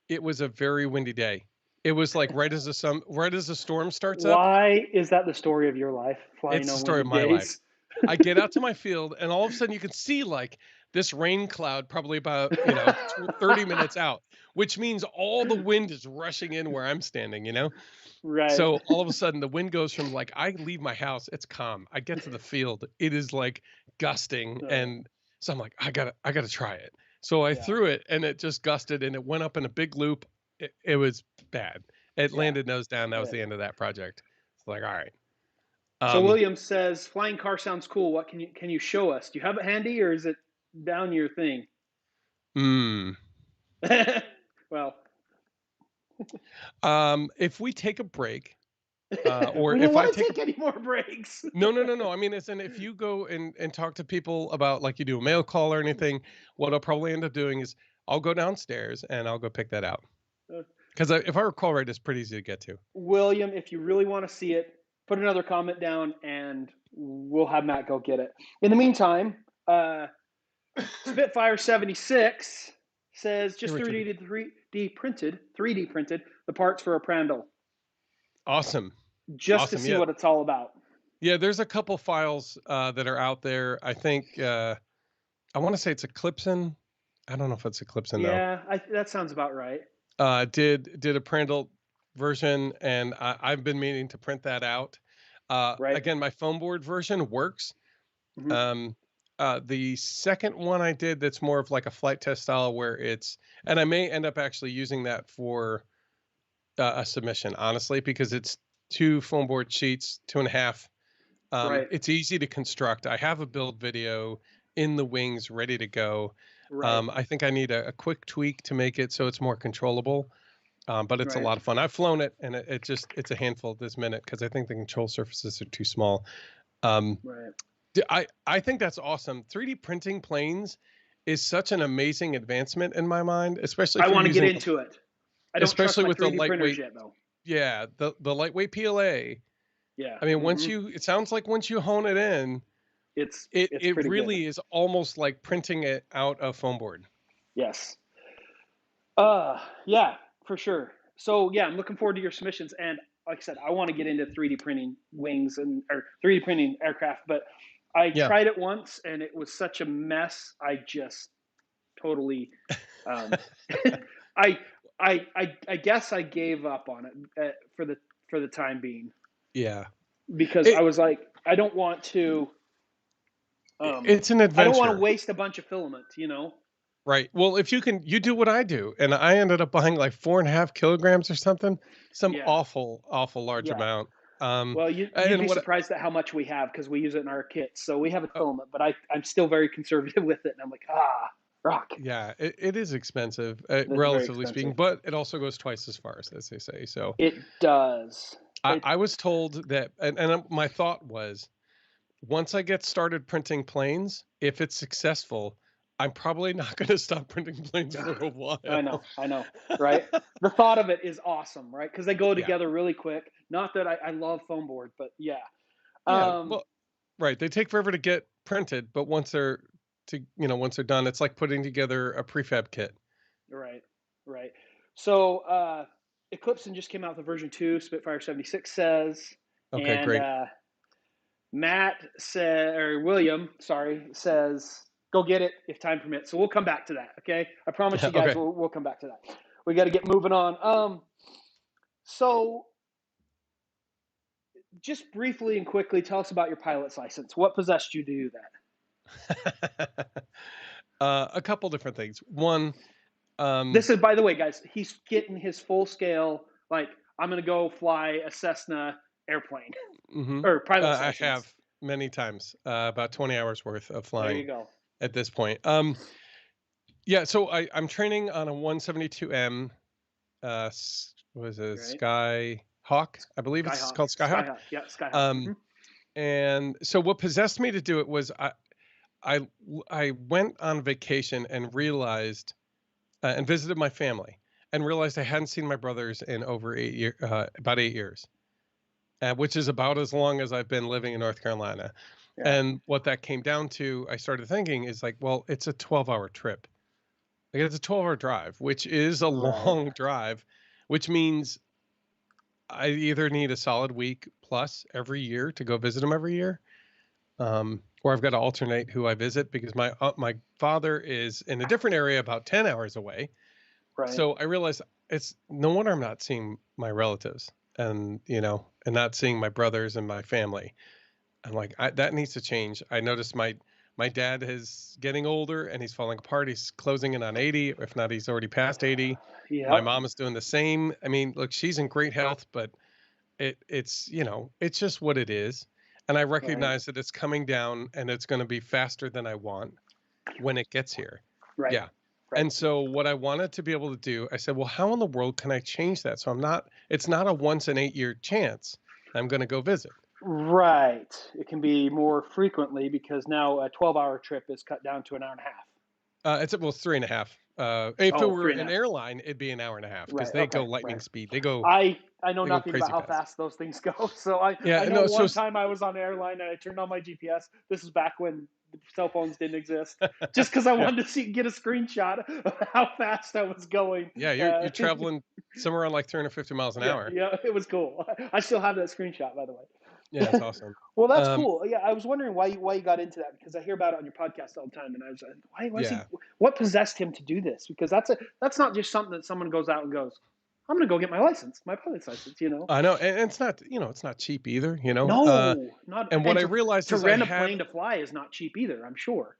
It was a very windy day. It was like right as the storm starts up. Why is that the story of your life? It's Flying the on story windy of my life. days. I get out to my field, and all of a sudden you can see like this rain cloud probably about 30 minutes out, which means all the wind is rushing in where I'm standing. Right. So all of a sudden the wind goes from like I leave my house, it's calm. I get to the field, it is like gusting, and so I'm like, I gotta try it. So I Yeah. threw it, and it just gusted, and it went up in a big loop. It was bad. It Yeah. landed nose down. That was the end of that project. It's like, all right. So William says, "Flying car sounds cool. What can you show us? Do you have it handy, or is it down your thing?" Well, If we take a break, or we don't if I want to take take any more breaks. no. I mean, it's and if you go and talk to people about like you do a mail call or anything, what I'll probably end up doing is I'll go downstairs and I'll go pick that out. Because if I recall right, it's pretty easy to get to. William, if you really want to see it, put another comment down, and we'll have Matt go get it. In the meantime, Spitfire 76 says just 3D printed the parts for a Prandtl. Awesome. Just to see what it's all about. Yeah, there's a couple files that are out there. I think I want to say it's Eclipson. I don't know if it's Eclipson though. Yeah, that sounds about right. Did a Prandtl version, and I've been meaning to print that out. Right. Again, my foam board version works. Mm-hmm. The second one I did that's more of like a flight test style where and I may end up actually using that for a submission, honestly, because it's 2 foam board sheets, 2.5. Right. It's easy to construct. I have a build video in the wings ready to go. Right. I think I need a quick tweak to make it so it's more controllable. But it's a Right. lot of fun. I've flown it, and it's a handful at this minute because I think the control surfaces are too small. Right. I think that's awesome. 3D printing planes is such an amazing advancement in my mind, especially if I want to get into it. I don't especially trust with my 3D the printers lightweight. yet, though. Yeah, the lightweight PLA. Yeah. I mean, it sounds like once you hone it in, it's it pretty really good. is almost like printing it out of foam board. Yes. Yeah, for sure. So yeah, I'm looking forward to your submissions, and like I said, I want to get into 3D printing wings or 3D printing aircraft, but I tried it once and it was such a mess. I just totally, I guess I gave up on it for the time being. Yeah. Because I was like, I don't want to. It's an adventure. I don't want to waste a bunch of filament, Right. Well, if you do what I do, and I ended up buying like 4.5 kilograms or something, some awful large amount. Well, you'd be surprised at how much we have because we use it in our kits. So we have a filament, but I'm still very conservative with it, and I'm like, rock. Yeah, it is expensive, relatively speaking, but it also goes twice as far as they say. So it does. I was told that, and my thought was, once I get started printing planes, if it's successful, I'm probably not going to stop printing planes for a while. I know, right? The thought of it is awesome, right? Because they go together really quick. Not that I love foam board, but yeah. Well, right. They take forever to get printed, but once they're done, it's like putting together a prefab kit. Right. So Eclipson just came out with version 2, Spitfire 76 says. Okay, and, great. William says, go get it if time permits. So we'll come back to that, okay? I promise you guys we'll come back to that. We got to get moving on. So just briefly and quickly, tell us about your pilot's license. What possessed you to do that? A couple different things. One, This is, by the way, guys, he's getting his full scale, like, I'm going to go fly a Cessna airplane or pilot's I license. have many times, about 20 hours worth of There flying you go. at this point. Yeah, so I'm training on a 172M, what is it, Right. Sky Hawk? I believe it's called Sky Hawk. Skyhawk. Yeah, Skyhawk. And so what possessed me to do it was I went on vacation and realized and visited my family and realized I hadn't seen my brothers in over 8 years, about 8 years, which is about as long as I've been living in North Carolina. Yeah. And what that came down to, I started thinking is like, well, it's a 12-hour trip. Like it's a 12-hour drive, which is a long drive, which means I either need a solid week plus every year to go visit them every year, or I've got to alternate who I visit because my father is in a different area about 10 hours away. Right. So I realized it's no wonder I'm not seeing my relatives and, and not seeing my brothers and my family. I'm like, that needs to change. I noticed my dad is getting older and he's falling apart. He's closing in on 80. If not, he's already past 80. Yeah. My mom is doing the same. I mean, look, she's in great health, but it's it's just what it is. And I recognize that it's coming down and it's going to be faster than I want when it gets here. Right. Yeah. Right. And so what I wanted to be able to do, I said, well, how in the world can I change that? So it's not a once in 8 year chance I'm going to go visit. Right. It can be more frequently because now a 12-hour trip is cut down to an hour and a half. It's 3.5. If it were an airline, it'd be an hour and a half because they go lightning speed. They go. I know nothing about how fast those things go. So I know one time I was on an airline and I turned on my GPS. This is back when cell phones didn't exist. Just because I wanted to get a screenshot of how fast I was going. Yeah, you're traveling somewhere around like 350 miles an hour. Yeah, it was cool. I still have that screenshot, by the way. Yeah, that's awesome. Well, that's cool. Yeah, I was wondering why you got into that because I hear about it on your podcast all the time, and I was like, what possessed him to do this? Because that's not just something that someone goes out and goes, I'm going to go get my license, my pilot's license. I know, and it's not it's not cheap either. No, not. And what I realized is rent a plane to fly is not cheap either. I'm sure.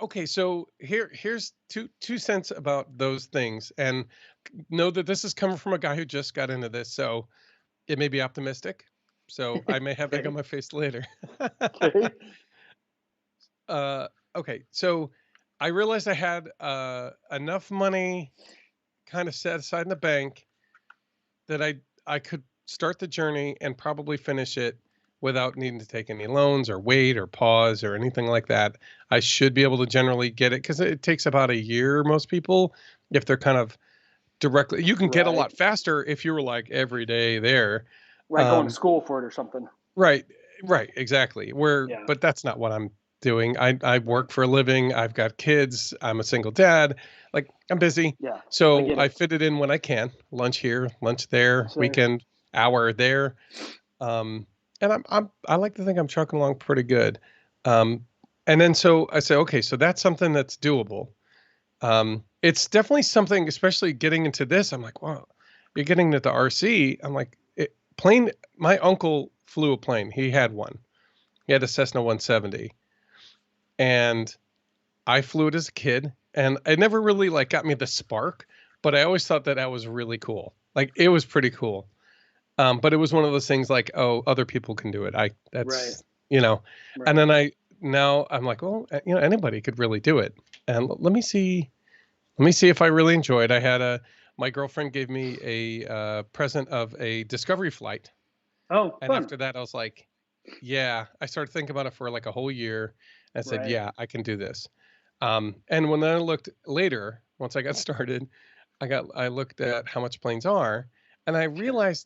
Okay, so here's two cents about those things, and know that this is coming from a guy who just got into this, so it may be optimistic. So I may have egg on my face later. Okay, so I realized I had enough money kind of set aside in the bank that I could start the journey and probably finish it without needing to take any loans or wait or pause or anything like that. I should be able to generally get it because it takes about a year, most people, if they're kind of directly. You can get a lot faster if you were like every day there. Right, going to school for it or something. Right, exactly. But that's not what I'm doing. I work for a living. I've got kids. I'm a single dad. Like I'm busy. Yeah. So I fit it in when I can. Lunch here, lunch there, weekend hour there. And I like to think I'm trucking along pretty good. And then so I say, okay, so that's something that's doable. It's definitely something, especially getting into this. I'm like, wow, you're getting into RC. I'm like, plane. My uncle flew a plane. He had one. He had a Cessna 170, and I flew it as a kid. And it never really got me the spark, but I always thought that was really cool. Like it was pretty cool. But it was one of those things like, oh, other people can do it. Right. And then now I'm like, well, anybody could really do it. And let me see if I really enjoy it. I had my girlfriend gave me a present of a Discovery flight. Oh, and fun. After that, I was like, yeah, I started thinking about it for like a whole year. And I said, yeah, I can do this. And when I looked later, once I got started, I looked at how much planes are, and I realized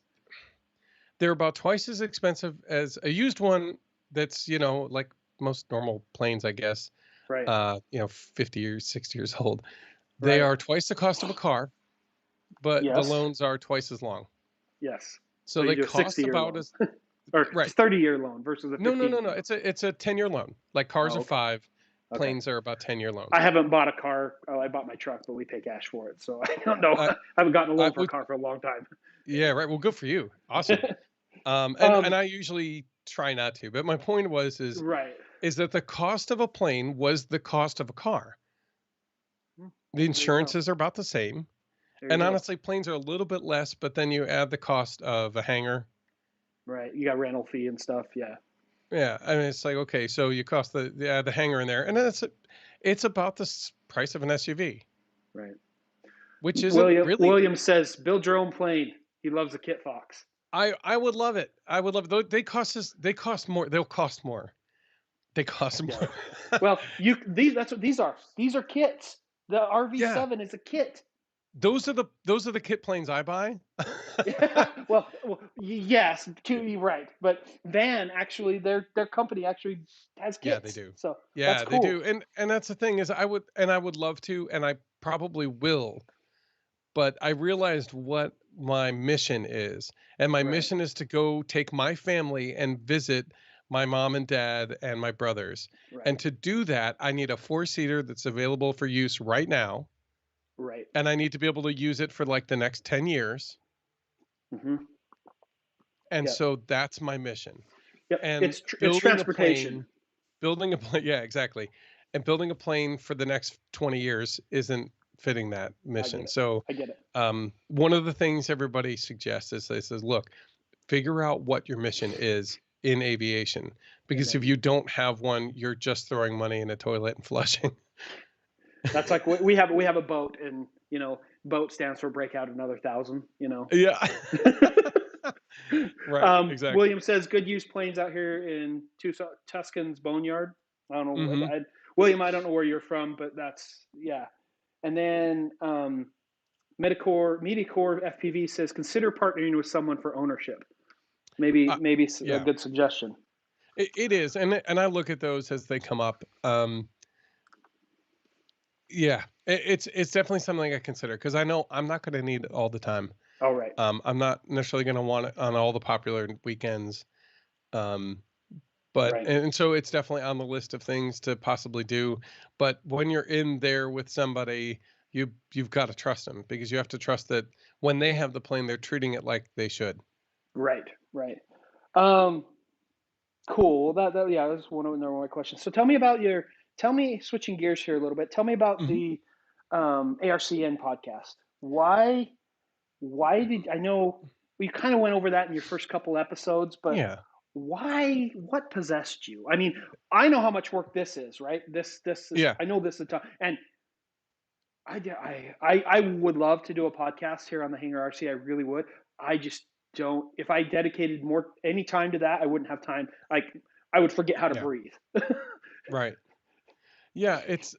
they're about twice as expensive as a used one that's, like most normal planes, I guess. Right. 50 or 60 years old. They are twice the cost of a car, but the loans are twice as long. Yes. So they cost about as or 30-year loan versus a 15. No. It's a 10-year loan. Like cars are 5. Planes are about 10-year loans. I haven't bought a car. Oh, I bought my truck, but we pay cash for it. So I don't know. I haven't gotten a loan for a car for a long time. Yeah, right. Well, good for you. Awesome. And I usually try not to. But my point is that the cost of a plane was the cost of a car. The insurances are about the same. And honestly, planes are a little bit less, but then you add the cost of a hangar. Right. You got rental fee and stuff. Yeah. Yeah. I mean, it's like, okay, so you cost the hangar in there, and then it's about the price of an SUV. Right. Which isn't really. William says, build your own plane. He loves the Kit Fox. I would love it. I would love it. They cost more. They'll cost more. They cost more. Yeah. Well, that's what these are. These are kits. The RV7 is a kit. Those are the kit planes I buy. well, yes, right. But Van actually, their company actually has kits. Yeah, they do. So yeah, that's cool. They do. And that's the thing is, I would love to, and I probably will. But I realized what my mission is, and my mission is to go take my family and visit my mom and dad and my brothers. Right. And to do that, I need a 4-seater that's available for use right now. Right. And I need to be able to use it for like the next 10 years. Mm-hmm. And so that's my mission. Yep. And it's transportation. Building a plane. Yeah, exactly. And building a plane for the next 20 years isn't fitting that mission. So I get it. One of the things everybody suggests is they says, look, figure out what your mission is in aviation, because if you don't have one, you're just throwing money in a toilet and flushing. That's like we have a boat, and boat stands for break out another 1,000. Yeah. Right. Exactly. William says good use planes out here in Tuscan's Boneyard. I don't know. Mm-hmm. William, I don't know where you're from, but that's And then Medicore FPV says consider partnering with someone for ownership. Maybe a good suggestion. It is, and I look at those as they come up. It's definitely something I consider, because I know I'm not going to need it all the time. All right. I'm not necessarily going to want it on all the popular weekends. But and so it's definitely on the list of things to possibly do. But when you're in there with somebody, you've got to trust them, because you have to trust that when they have the plane, they're treating it like they should. Right. Cool. That's one of my questions. So tell me, switching gears here a little bit. Tell me about the ARCN podcast. Why did I know we kind of went over that in your first couple episodes, but why? What possessed you? I mean, I know how much work this is, right? This is, I know this is a ton, and I would love to do a podcast here on the Hangar RC. I really would. I just don't. If I dedicated any time to that, I wouldn't have time. Like, I would forget how to breathe. Right. Yeah. It's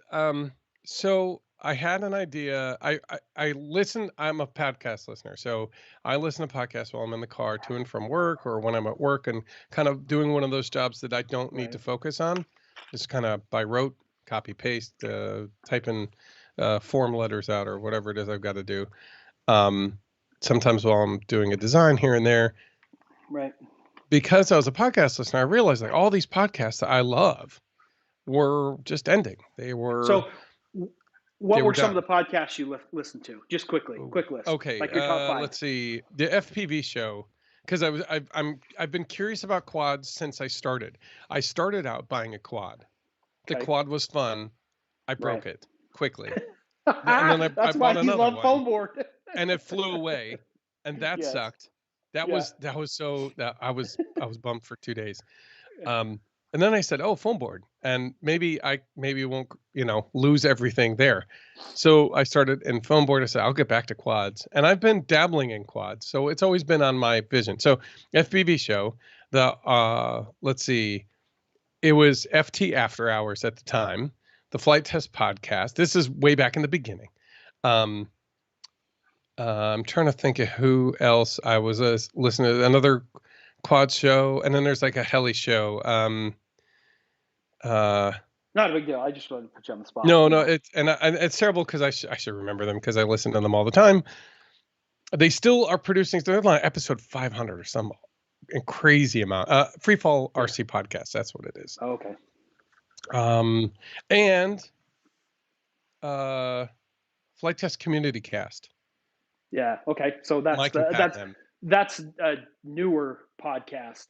so I had an idea. I listen. I'm a podcast listener, so I listen to podcasts while I'm in the car to and from work, or when I'm at work, and kind of doing one of those jobs that I don't need to focus on. Just kind of by rote, copy paste, typing form letters out, or whatever it is I've got to do. Sometimes while I'm doing a design here and there. Right. Because I was a podcast listener, I realized like all these podcasts that I love were just ending. They were. So what were some of the podcasts you listened to? Just quick list. Okay. Like your top 5. Let's see. The FPV show. Because I've been curious about quads since I started. I started out buying a quad. The quad was fun. I broke it quickly. And then I bought another one. Foam board. And it flew away, and that sucked. That was so that I was bummed for 2 days. And then I said, "Oh, foam board, and maybe won't lose everything there." So I started in foam board. I said, "I'll get back to quads," and I've been dabbling in quads, so it's always been on my vision. So FPV show, let's see, it was FT After Hours at the time. The Flight Test Podcast. This is way back in the beginning. I'm trying to think of who else I was listening to. Another quad show, and then there's like a heli show. Not a big deal. I just wanted to put you on the spot. No, it's terrible because I should remember them, because I listen to them all the time. They still are producing. They're like episode 500 or some crazy amount. Freefall RC Podcast. That's what it is. Oh, okay. And Flight Test Community Cast. Yeah. Okay. So that's a newer podcast.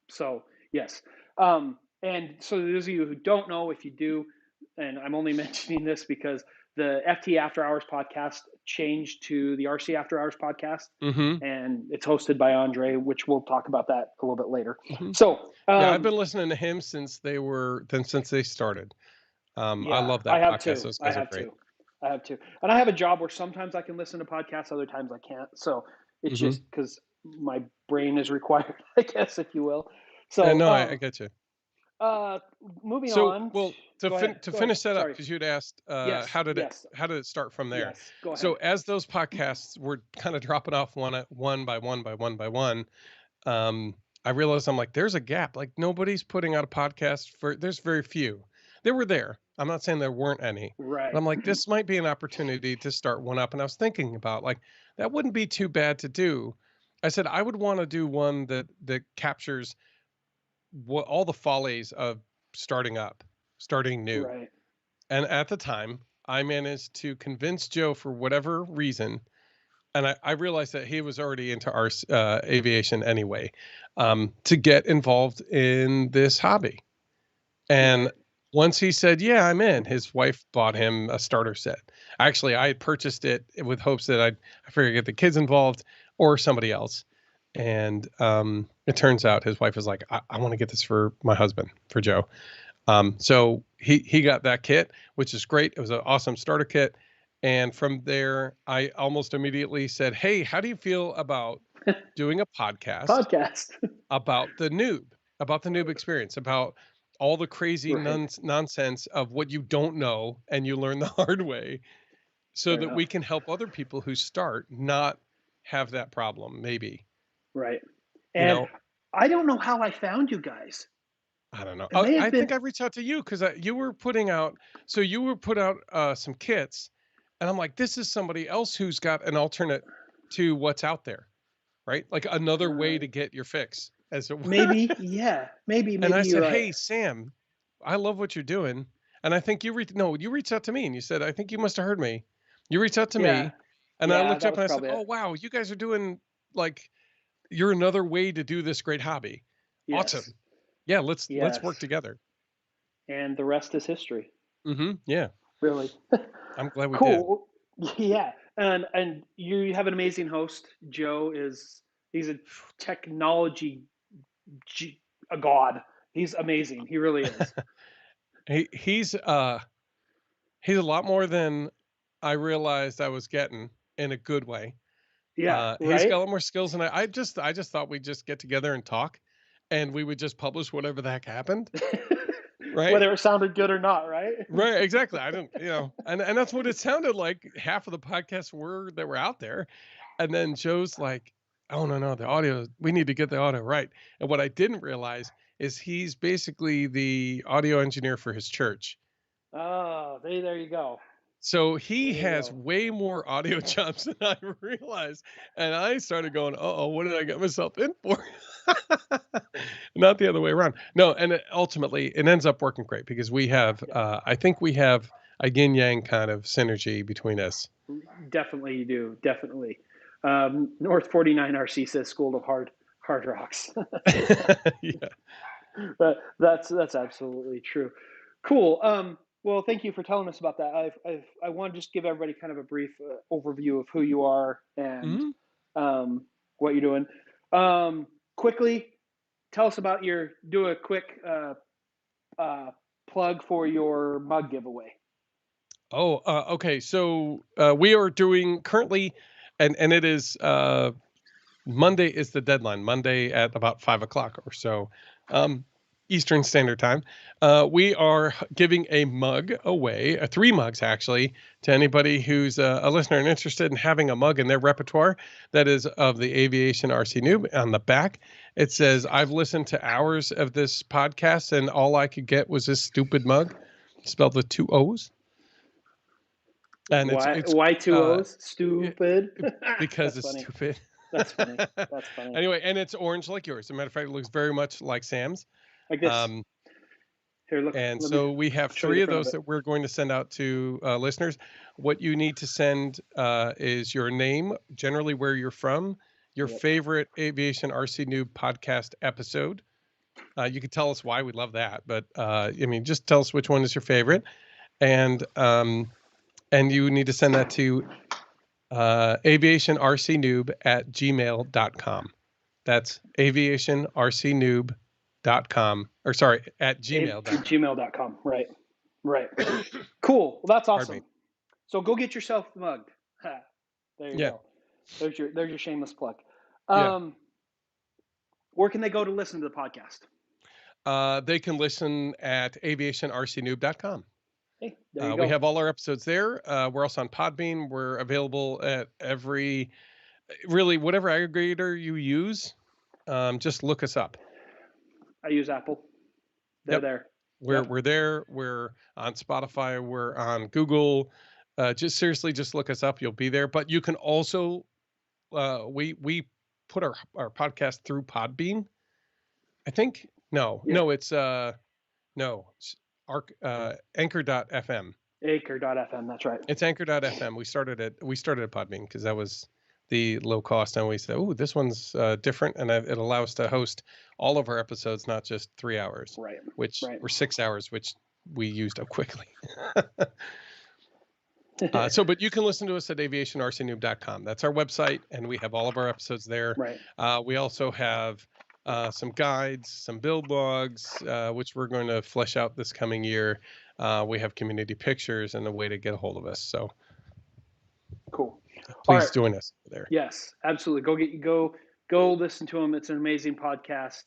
So yes. And so those of you who don't know, if you do, and I'm only mentioning this because the FT After Hours podcast changed to the RC After Hours podcast, and it's hosted by Andre, which we'll talk about that a little bit later. So yeah, I've been listening to him since they started. I love that podcast. Those guys are great. I have to, and I have a job where sometimes I can listen to podcasts, other times I can't. So it's just because my brain is required, I guess, if you will. So no, I get you. Moving on. Well, to finish that up, because you'd asked how did it start from there? Yes, go ahead. So as those podcasts were kind of dropping off one by one, I realized I'm like, there's a gap. Like nobody's putting out a podcast there's very few. They were there. I'm not saying there weren't any. Right. But I'm like, this might be an opportunity to start one up. And I was thinking about like, that wouldn't be too bad to do. I said, I would want to do one that captures all the follies of starting new. Right. And at the time, I managed to convince Joe for whatever reason, and I realized that he was already into our aviation anyway, to get involved in this hobby. And once he said, yeah, I'm in, his wife bought him a starter set. Actually, I had purchased it with hopes that I figured get the kids involved or somebody else. And it turns out his wife was like, I want to get this for my husband, for Joe. So he got that kit, which is great. It was an awesome starter kit. And from there, I almost immediately said, hey, how do you feel about doing a podcast about the noob experience, about all the crazy nonsense of what you don't know and you learn the hard way, so that we can help other people who start not have that problem, maybe. Right. And I don't know how I found you guys. I don't know. I think I reached out to you because you were putting out some kits, and I'm like, this is somebody else who's got an alternate to what's out there, right? Like another way to get your fix, as it were. Maybe, yeah. Maybe. And I said, hey, Sam, I love what you're doing. And I think you reached out to me and you said, I think you must have heard me. You reached out to me, and I looked up and I said, oh, wow, you guys are doing you're another way to do this great hobby. Yes. Awesome. Yeah, let's work together. And the rest is history. Yeah. Really. I'm glad we did. Yeah. And you have an amazing host. Joe he's a technology a god. He's amazing. He really is. He's a lot more than I realized I was getting, in a good way. Yeah, he's got a lot more skills than I just thought we'd just get together and talk, and we would just publish whatever the heck happened, right? Whether it sounded good or not, right? Right, exactly. I didn't, and that's what it sounded like. Half of the podcasts that were out there, and then Joe's like, "Oh no, the audio. We need to get the audio right." And what I didn't realize is he's basically the audio engineer for his church. Oh, there you go. So he has way more audio chops than I realized. And I started going, what did I get myself in for? Not the other way around. No, and ultimately it ends up working great because we have, I think we have a yin yang kind of synergy between us. Definitely you do. Definitely. North 49 RC says School of Hard Rocks. Yeah. That's absolutely true. Cool. Well, thank you for telling us about that. I want to just give everybody kind of a brief overview of who you are and what you're doing. Quickly, tell us about do a quick plug for your mug giveaway. Okay. So we are doing currently, and it is Monday is the deadline. Monday at about 5:00 or so. Eastern Standard Time. We are giving a mug away, 3 mugs actually, to anybody who's a listener and interested in having a mug in their repertoire that is of the Aviation RC Noob. On the back, it says, I've listened to hours of this podcast and all I could get was this stupid mug, spelled with 2 O's. And why 2 O's? Stupid? Because it's funny. Stupid. That's funny. That's funny. Anyway, and it's orange like yours. As a matter of fact, it looks very much like Sam's. Like this. Here, look. And so we have 3 of those that we're going to send out to listeners. What you need to send is your name, generally where you're from, your favorite Aviation RC Noob podcast episode. You could tell us why. We'd love that. But just tell us which one is your favorite. And And you need to send that to aviationrcnoob@gmail.com. That's aviationrcnoob.com, or sorry, at gmail.com. Gmail.com. Right. Cool. Well, that's Pardon me. awesome. So go get yourself mugged. Ha. There you Yeah. go. There's your shameless plug. Yeah. Where can they go to listen to the podcast? They can listen at aviationrcnoob.com. Hey, there you go. We have all our episodes there. We're also on Podbean. We're available at really whatever aggregator you use. Just look us up. I use Apple. They're there. We're there. We're on Spotify. We're on Google. Just look us up. You'll be there. But you can also we put our podcast through Podbean. I think it's Anchor.fm. Anchor.fm, that's right. It's Anchor.fm. We started at Podbean because that was the low cost, and we said, "Oh, this one's different," and it allows us to host all of our episodes, not just 3 hours, right? Which were 6 hours, which we used up quickly. But you can listen to us at aviationrcnoob.com. That's our website, and we have all of our episodes there. Right. We also have some guides, some build logs, which we're going to flesh out this coming year. We have community pictures and a way to get a hold of us. So cool. Please join us there. Yes, absolutely. Go listen to them. It's an amazing podcast.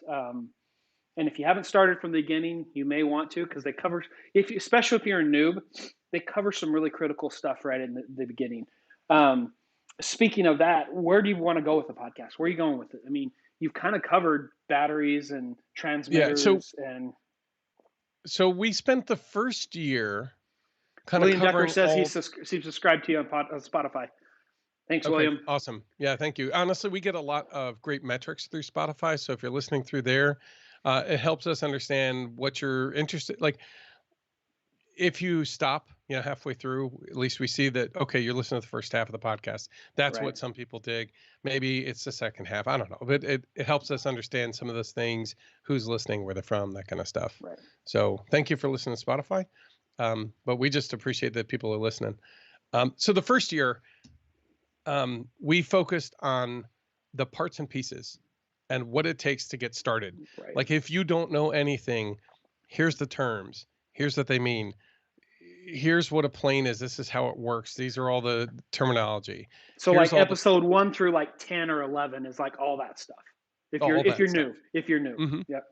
And if you haven't started from the beginning, you may want to, because they cover, especially if you're a noob, they cover some really critical stuff right in the beginning. Speaking of that, where do you want to go with the podcast? Where are you going with it? I mean, you've kind of covered batteries and transmitters. So we spent the first year kind William of covering. Decker says he's subscribed to you on Spotify. Thanks, okay, William. Awesome. Yeah, thank you. Honestly, we get a lot of great metrics through Spotify. So if you're listening through there, it helps us understand what you're interested. Like, if you stop, halfway through, at least we see that, okay, you're listening to the first half of the podcast. That's right. What some people dig. Maybe it's the second half. I don't know. But it helps us understand some of those things, who's listening, where they're from, that kind of stuff. Right. So thank you for listening to Spotify. But we just appreciate that people are listening. So the first year, we focused on the parts and pieces and what it takes to get started. Right. Like, if you don't know anything, here's the terms. Here's what they mean. Here's what a plane is. This is how it works. These are all the terminology. So here's like episode 1 through like 10 or 11 is like all that stuff. If you're new. Mm-hmm. Yep.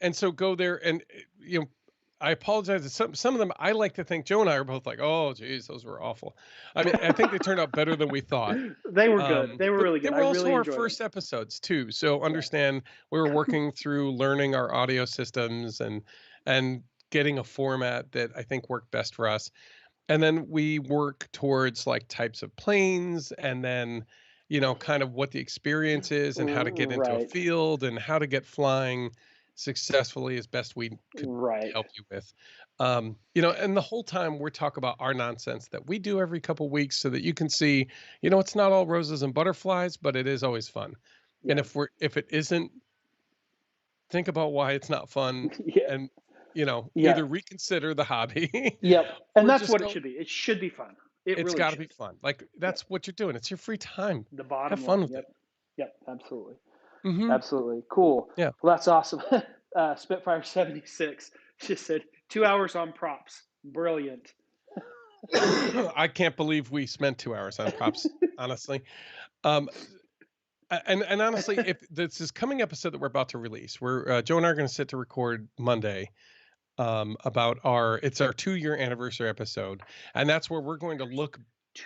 And so go there, and I apologize. Some of them, I like to think, Joe and I are both like, oh, geez, those were awful. I mean, I think they turned out better than we thought. They were good. They were really good. They were also our first episodes too. So understand, we were working through learning our audio systems and getting a format that I think worked best for us. And then we work towards like types of planes, and then, kind of what the experience is and how to get into a field and how to get flying successfully as best we could help you with. And the whole time we're talking about our nonsense that we do every couple of weeks, so that you can see, it's not all roses and butterflies, but it is always fun. Yeah. And if it isn't, think about why it's not fun. And either reconsider the hobby. Yep. And that's what it should be. It should be fun. It's got to be fun. Like, that's what you're doing. It's your free time. The bottom Have fun with it. Yep. Absolutely. Mm-hmm. Absolutely. Cool. Yeah. Well, that's awesome. Spitfire 76 just said 2 hours on props. Brilliant. I can't believe we spent 2 hours on props, honestly. And honestly, if this is coming episode that we're about to release, we're Joe and I are going to sit to record Monday about it's our 2-year anniversary episode, and that's where we're going to look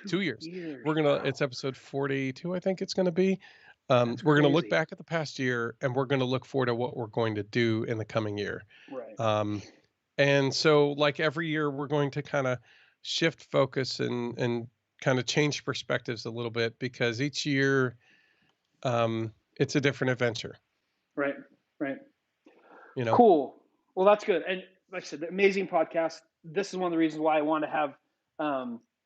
2 years. It's episode 42, I think it's going to be. We're going to look back at the past year, and we're going to look forward to what we're going to do in the coming year. Right. And so, like every year, we're going to kind of shift focus and kind of change perspectives a little bit, because each year, it's a different adventure. Right. Cool. Well, that's good. And like I said, the amazing podcast. This is one of the reasons why I want to have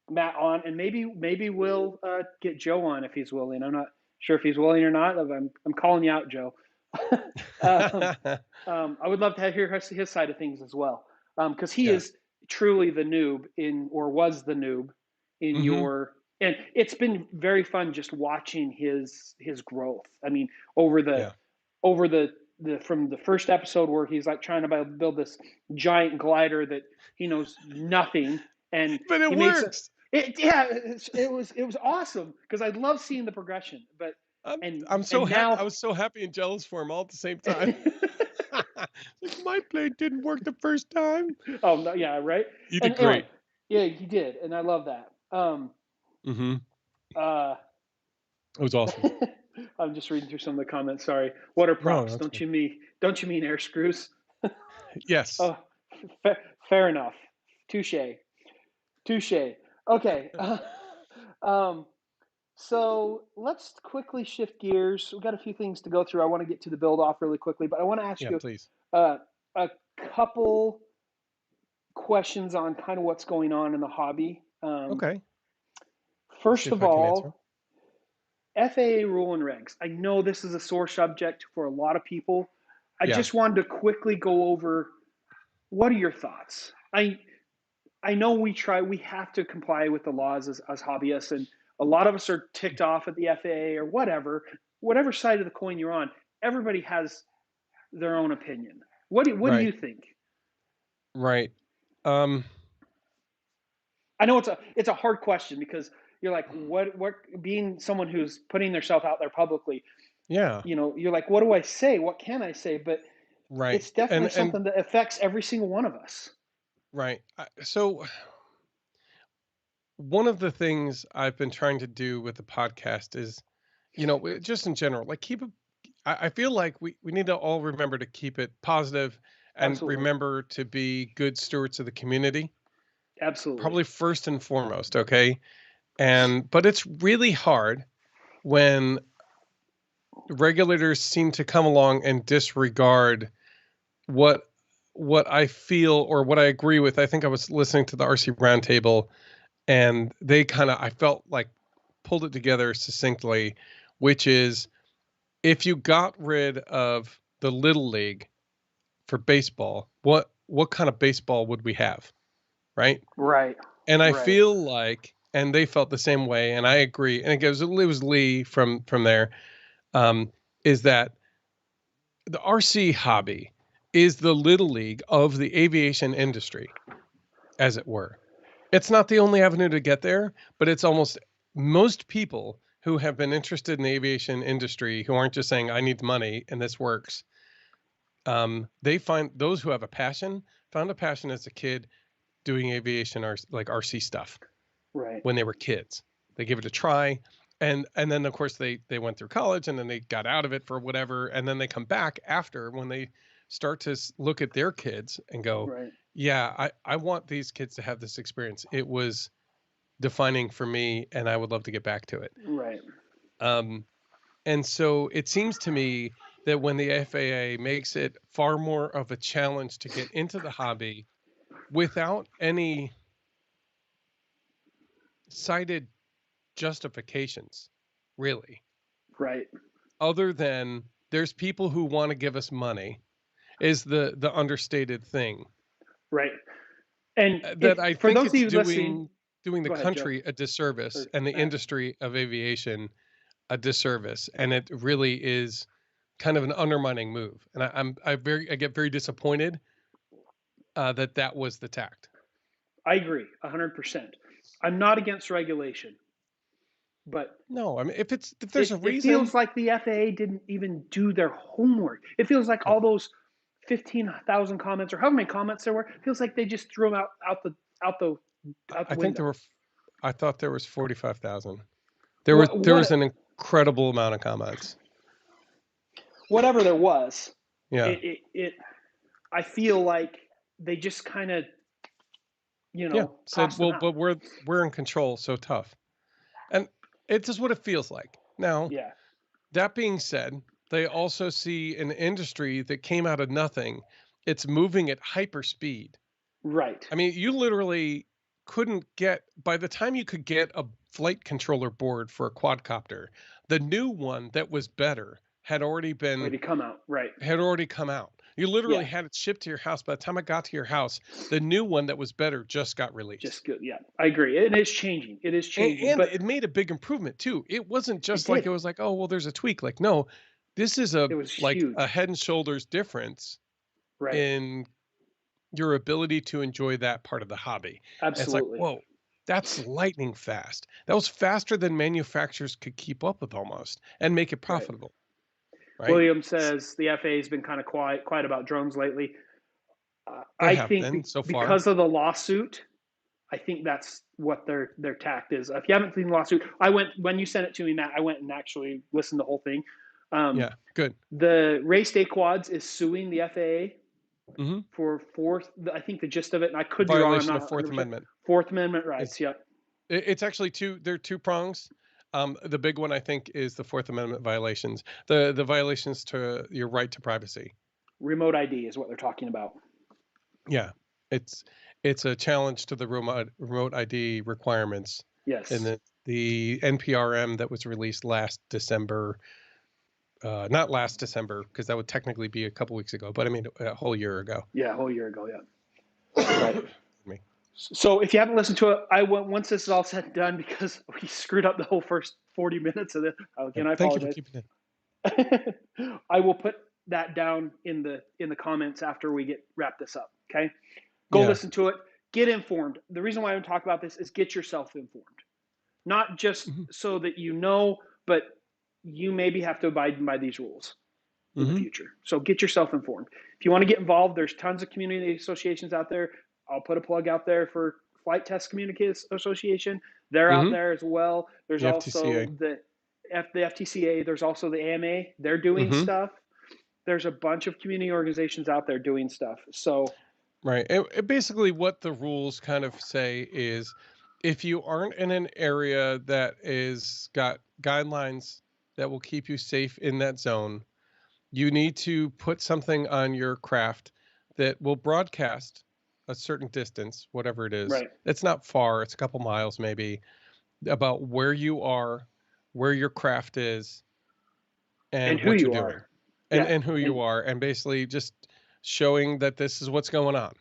Matt on, and maybe we'll get Joe on if he's willing. I'm not sure if he's willing or not. I'm calling you out, Joe. I would love to hear his side of things as well, because he is truly the noob was the noob in Mm-hmm. and it's been very fun just watching his growth. I mean, over the Yeah. over the from the first episode where he's like trying to build this giant glider that he knows nothing, and But it he makes it. works. It was awesome because I love seeing the progression. But I'm and I'm so and happy. now I was so happy and jealous for him all at the same time. Like my plane didn't work the first time. oh no, yeah, right. You And did anyway, great. yeah, he did, and I love that. Mm-hmm. Uh, It was awesome. I'm just reading through some of the comments. Sorry. What are No, props? that's good. Don't you mean air screws? Yes. Oh, fair enough. Touche. Touche. Okay. Um, so let's quickly shift gears. We've got a few things to go through. I want to get to the build off really quickly, but I want to ask Yeah, you please. a couple questions on kind of what's going on in the hobby. Okay. Let's see First if of I can answer. all, FAA rule and regs. I know this is a sore subject for a lot of people. I Yeah. just wanted to quickly go over what are your thoughts? I know we have to comply with the laws as hobbyists, and a lot of us are ticked off at the FAA or whatever side of the coin you're on. Everybody has their own opinion. What do Right. you think? Right. Um, I know it's a hard question because you're like, what being someone who's putting themselves out there publicly, yeah. you're like, what do I say? What can I say? But Right. it's definitely And something that affects every single one of us. right. So one of the things I've been trying to do with the podcast is, just in general, like keep it. I feel like we need to all remember to keep it positive and Absolutely. remember to be good stewards of the community, Absolutely. probably first and foremost. Okay. But it's really hard when regulators seem to come along and disregard what what I feel or what I agree with. I think I was listening to the RC Roundtable, and they I felt like pulled it together succinctly, which is if you got rid of the little league for baseball, what kind of baseball would we have, right? Right. And I Right. feel like, and they felt the same way, and I agree. And it was Lee from there. Is that the RC hobby is the little league of the aviation industry, as it were. It's not the only avenue to get there, but it's almost most people who have been interested in the aviation industry who aren't just saying, I need money and this works. They find those who have a passion, found a passion as a kid doing aviation or like RC stuff Right. when they were kids. They gave it a try. And then of course they went through college and then they got out of it for whatever. And then they come back after when they start to look at their kids and go, Right. yeah, I want these kids to have this experience. It was defining for me and I would love to get back to it. Right. Um, and so it seems to me that when the FAA makes it far more of a challenge to get into the hobby without any cited justifications, really, Right. other than there's people who want to give us money, is the understated thing. Right. And That I for think those of it's you listening, doing the go ahead, Joe country a disservice or and the Matt. industry of aviation a disservice, and it really is kind of an undermining move. And I get very disappointed that was the tact. I agree 100%. I'm not against regulation, but No, I mean if there's a it reason, feels like the FAA didn't even do their homework. It feels like no, all those 15,000 comments or however many comments there were, it feels like they just threw them out the out the I think window. there were. I thought there was 45,000. There was What an incredible amount of comments. whatever there was, Yeah, it I feel like they just kind of yeah. Said, tossed them well, out. but we're in control, so tough, and it's just what it feels like. Now, Yeah. that being said, they also see an industry that came out of nothing. It's moving at hyper speed. Right. I mean, you literally couldn't get, by the time you could get a flight controller board for a quadcopter, the new one that was better had already Already come out. Right. come out. You literally had it shipped to your house. By the time it got to your house, the new one that was better just got released. Just good. Yeah, I agree. It is changing. It is changing. And but it made a big improvement too. It wasn't just like did. it was like, oh, well, there's a tweak. Like, no, this is It was huge. a head and shoulders difference Right. in your ability to enjoy that part of the hobby. And it's like, Absolutely. whoa, that's lightning fast. That was faster than manufacturers could keep up with almost and make it profitable. Right. William says the FAA has been kind of quiet about drones lately. I think so far. Because of the lawsuit, I think that's what their tact is. If you haven't seen the lawsuit, when you sent it to me, Matt, I went and actually listened to the whole thing. Yeah, good. The Race Day Quads is suing the FAA for I think the gist of it, and I could be wrong. Violation of Fourth Amendment. Fourth Amendment rights. It's actually there are two prongs. The big one, I think, is the Fourth Amendment violations. The violations to your right to privacy. Remote ID is what they're talking about. Yeah, it's a challenge to the remote ID requirements. Yes. And the NPRM that was released last December, not last December, because that would technically be a couple weeks ago, but I mean a whole year ago. Yeah, a whole year ago, yeah. Right. So if you haven't listened to it, once this is all said and done, because we screwed up the whole first 40 minutes of it. Again, I apologize. Thank you for keeping it. I will put that down in the comments after we wrap this up. Okay, go listen to it. Get informed. The reason why I'm talking about this is get yourself informed, not just so that you know, but you maybe have to abide by these rules in the future. So get yourself informed. If you want to get involved, there's tons of community associations out there. I'll put a plug out there for Flight Test Community Association. They're out there as well. There's also the FTCA. There's also the AMA. They're doing stuff. There's a bunch of community organizations out there doing stuff. So, right. And basically what the rules kind of say is if you aren't in an area that is got guidelines that will keep you safe in that zone, you need to put something on your craft that will broadcast a certain distance, whatever it is. Right. It's not far. It's a couple miles maybe, about where you are, where your craft is, and who what you you're are. doing. And who you are, and basically just showing that this is what's going on.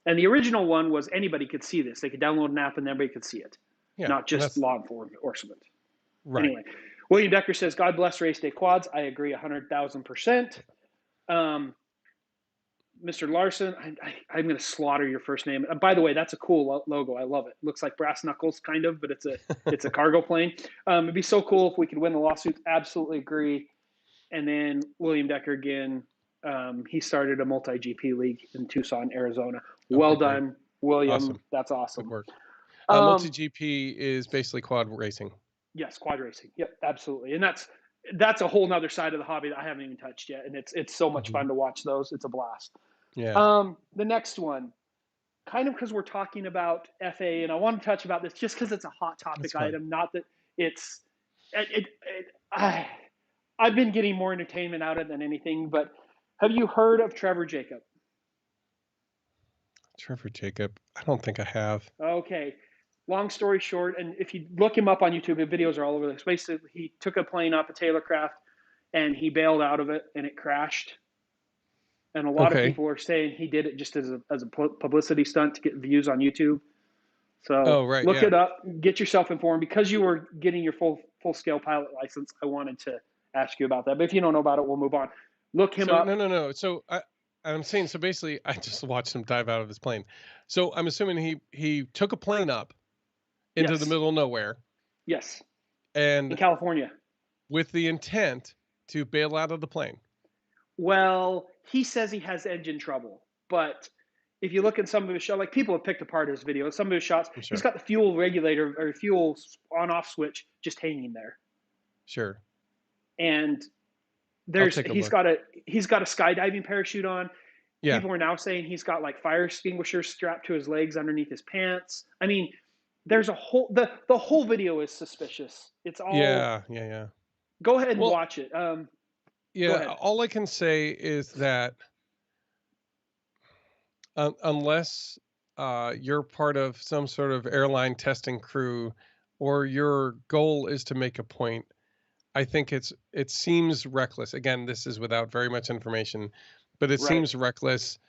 And the original one was anybody could see this. They could download an app and everybody could see it, not just law enforcement. Right. Anyway, William Decker says, God bless Race Day Quads. I agree 100,000%. Mr. Larson, I'm going to slaughter your first name. By the way, that's a cool logo. I love it. Looks like brass knuckles, kind of, but it's a cargo plane. It'd be so cool if we could win the lawsuit. Absolutely agree. And then William Decker again, he started a multi-GP league in Tucson, Arizona. Well done, William. Awesome. That's awesome. Good work. Multi-GP is basically quad racing. Yes, quad racing. Yep, absolutely. And that's a whole nother side of the hobby that I haven't even touched yet. And it's so much fun to watch those. It's a blast. Yeah. The next one, kind of because we're talking about FA, and I want to touch about this just because it's a hot topic item, not that it's I've been getting more entertainment out of it than anything, but have you heard of Trevor Jacob? Trevor Jacob? I don't think I have. Okay. Long story short, and if you look him up on YouTube, the videos are all over the place. Basically, he took a plane off a Taylorcraft and he bailed out of it and it crashed. And a lot of people are saying he did it just as a publicity stunt to get views on YouTube. So look it up, get yourself informed. Because you were getting your full-scale pilot license, I wanted to ask you about that. But if you don't know about it, we'll move on. Look him up. No. So I'm saying, so basically, I just watched him dive out of his plane. So I'm assuming he took a plane up into the middle of nowhere. Yes. And in California. With the intent to bail out of the plane. Well, he says he has engine trouble, but if you look at some of his shots, like people have picked apart his videos, some of his shots, he's got the fuel regulator or fuel on-off switch just hanging there. Sure. And he's got a skydiving parachute on. Yeah. People are now saying he's got like fire extinguishers strapped to his legs underneath his pants. I mean, there's the whole video is suspicious. It's all Go ahead and watch it. All I can say is that unless you're part of some sort of airline testing crew or your goal is to make a point, I think it seems reckless. Again, this is without very much information, but it seems reckless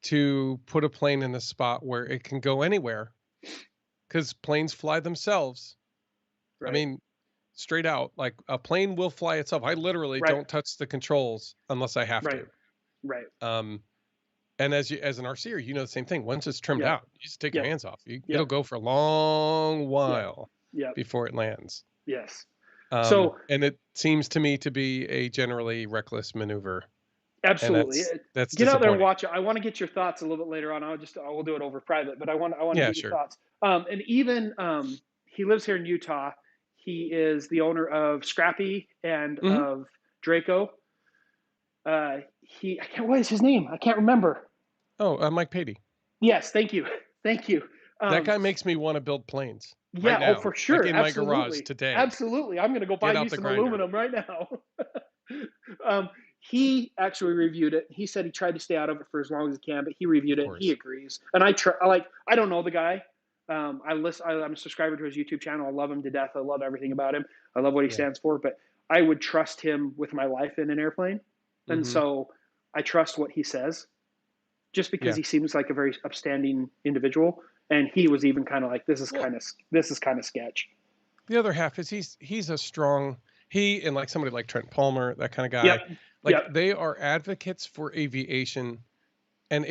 to put a plane in a spot where it can go anywhere, because planes fly themselves. I mean, straight out, like a plane will fly itself. I literally don't touch the controls unless I have to. Right. And as an RCer, you know the same thing. Once it's trimmed out, you just take your hands off. It'll go for a long while before it lands. Yes. And it seems to me to be a generally reckless maneuver. Absolutely. That's get out there and watch it. I want to get your thoughts a little bit later on. We'll do it over private, but I want to get your thoughts. And even he lives here in Utah. He is the owner of Scrappy and of Draco. What is his name? I can't remember. Oh, Mike Patey. Yes, thank you. That guy makes me want to build planes. Yeah, right now, for sure. like in my garage today. Absolutely. I'm going to go buy you some aluminum right now. He actually reviewed it. He said he tried to stay out of it for as long as he can, but he reviewed it. He agrees. And I don't know the guy. I'm a subscriber to his YouTube channel. I love him to death. I love everything about him. I love what he stands for, but I would trust him with my life in an airplane. And so I trust what he says just because he seems like a very upstanding individual. And he was even kind of like, this is kind of sketch. The other half is he's a strong, and like somebody like Trent Palmer, that kind of guy, they are advocates for aviation and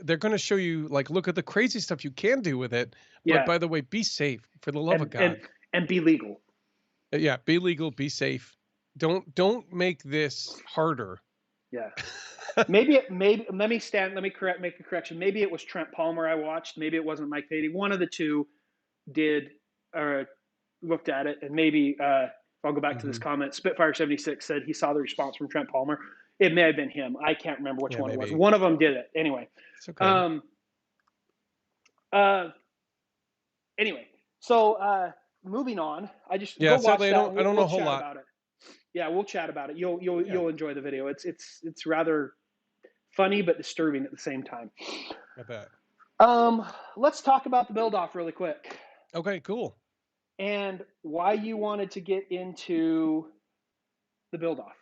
they're going to show you, like, look at the crazy stuff you can do with it. But by the way, be safe for the love of God. And be legal. Yeah. Be legal, be safe. Don't make this harder. Yeah. Let me make a correction. Maybe it was Trent Palmer I watched. Maybe it wasn't Mike Patey. One of the two did looked at it, and maybe I'll go back to this comment. Spitfire 76 said he saw the response from Trent Palmer. It may have been him. I can't remember which one it was. One of them did it. Anyway. It's okay. Anyway, so moving on. I don't know a whole lot about it. Yeah, we'll chat about it. You'll enjoy the video. It's rather funny but disturbing at the same time. I bet. Let's talk about the build off really quick. Okay, cool. And why you wanted to get into the build off.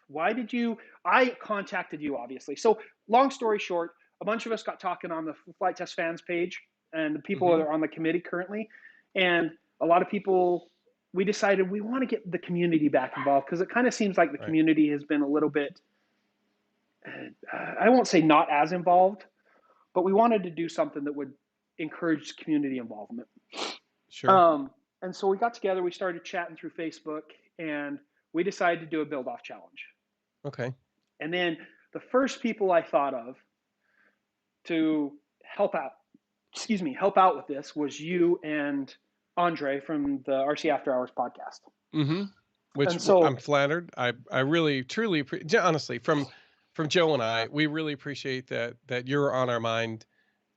I contacted you, obviously. So long story short, a bunch of us got talking on the Flight Test Fans page and the people that are on the committee currently. And a lot of people, we decided we want to get the community back involved because it kind of seems like the community has been a little bit, I won't say not as involved, but we wanted to do something that would encourage community involvement. Sure. And so we got together, we started chatting through Facebook, and we decided to do a build-off challenge. Okay. And then the first people I thought of to help out with this was you and Andre from the RC After Hours podcast. Which I'm flattered. I really, truly, honestly, from Joe and I, we really appreciate that you're on our mind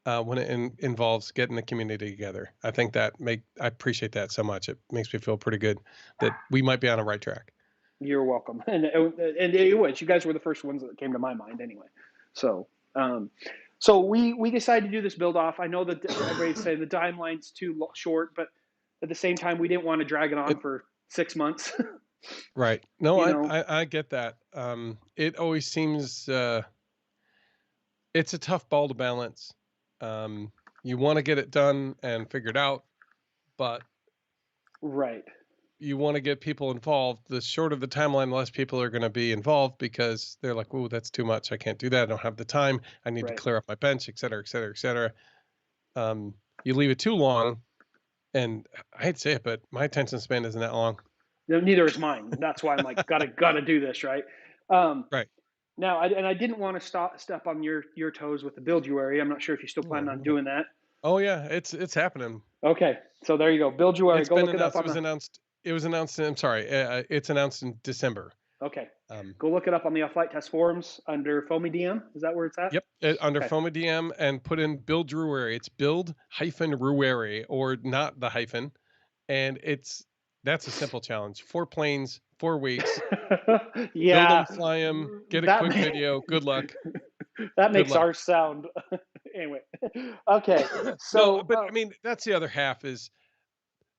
when it involves getting the community together. I think I appreciate that so much. It makes me feel pretty good that we might be on the right track. You're welcome. And it was, you guys were the first ones that came to my mind anyway. So, so we decided to do this build off. I know that everybody's saying the timeline's too short, but at the same time, we didn't want to drag it on for 6 months. Right. No, I get that. It always seems, it's a tough ball to balance. You want to get it done and figured out, but you want to get people involved. The shorter the timeline, the less people are going to be involved because they're like, "Oh, that's too much. I can't do that. I don't have the time. I need to clear up my bench, et cetera, et cetera, et cetera." You leave it too long, and I hate to say it, but my attention span isn't that long. Neither is mine. That's why I'm like, gotta do this, right? Right. Now, I didn't want to step on your toes with the Build-Uary. I'm not sure if you still plan on doing that. Oh yeah, it's happening. Okay, so there you go. Build-Uary. Go look it up. It was announced. I'm sorry. It's announced in December. Okay. Go look it up on the Flight Test forums under FoamyDM. Is that where it's at? Yep. Under FoamyDM and put in Build-Uary. It's build-Ruary or not the hyphen, and that's a simple challenge. 4 planes, 4 weeks. Yeah. Build them, fly them, get a quick video. Good luck. That makes our sound. Anyway. Okay. So, no, but I mean, that's the other half is,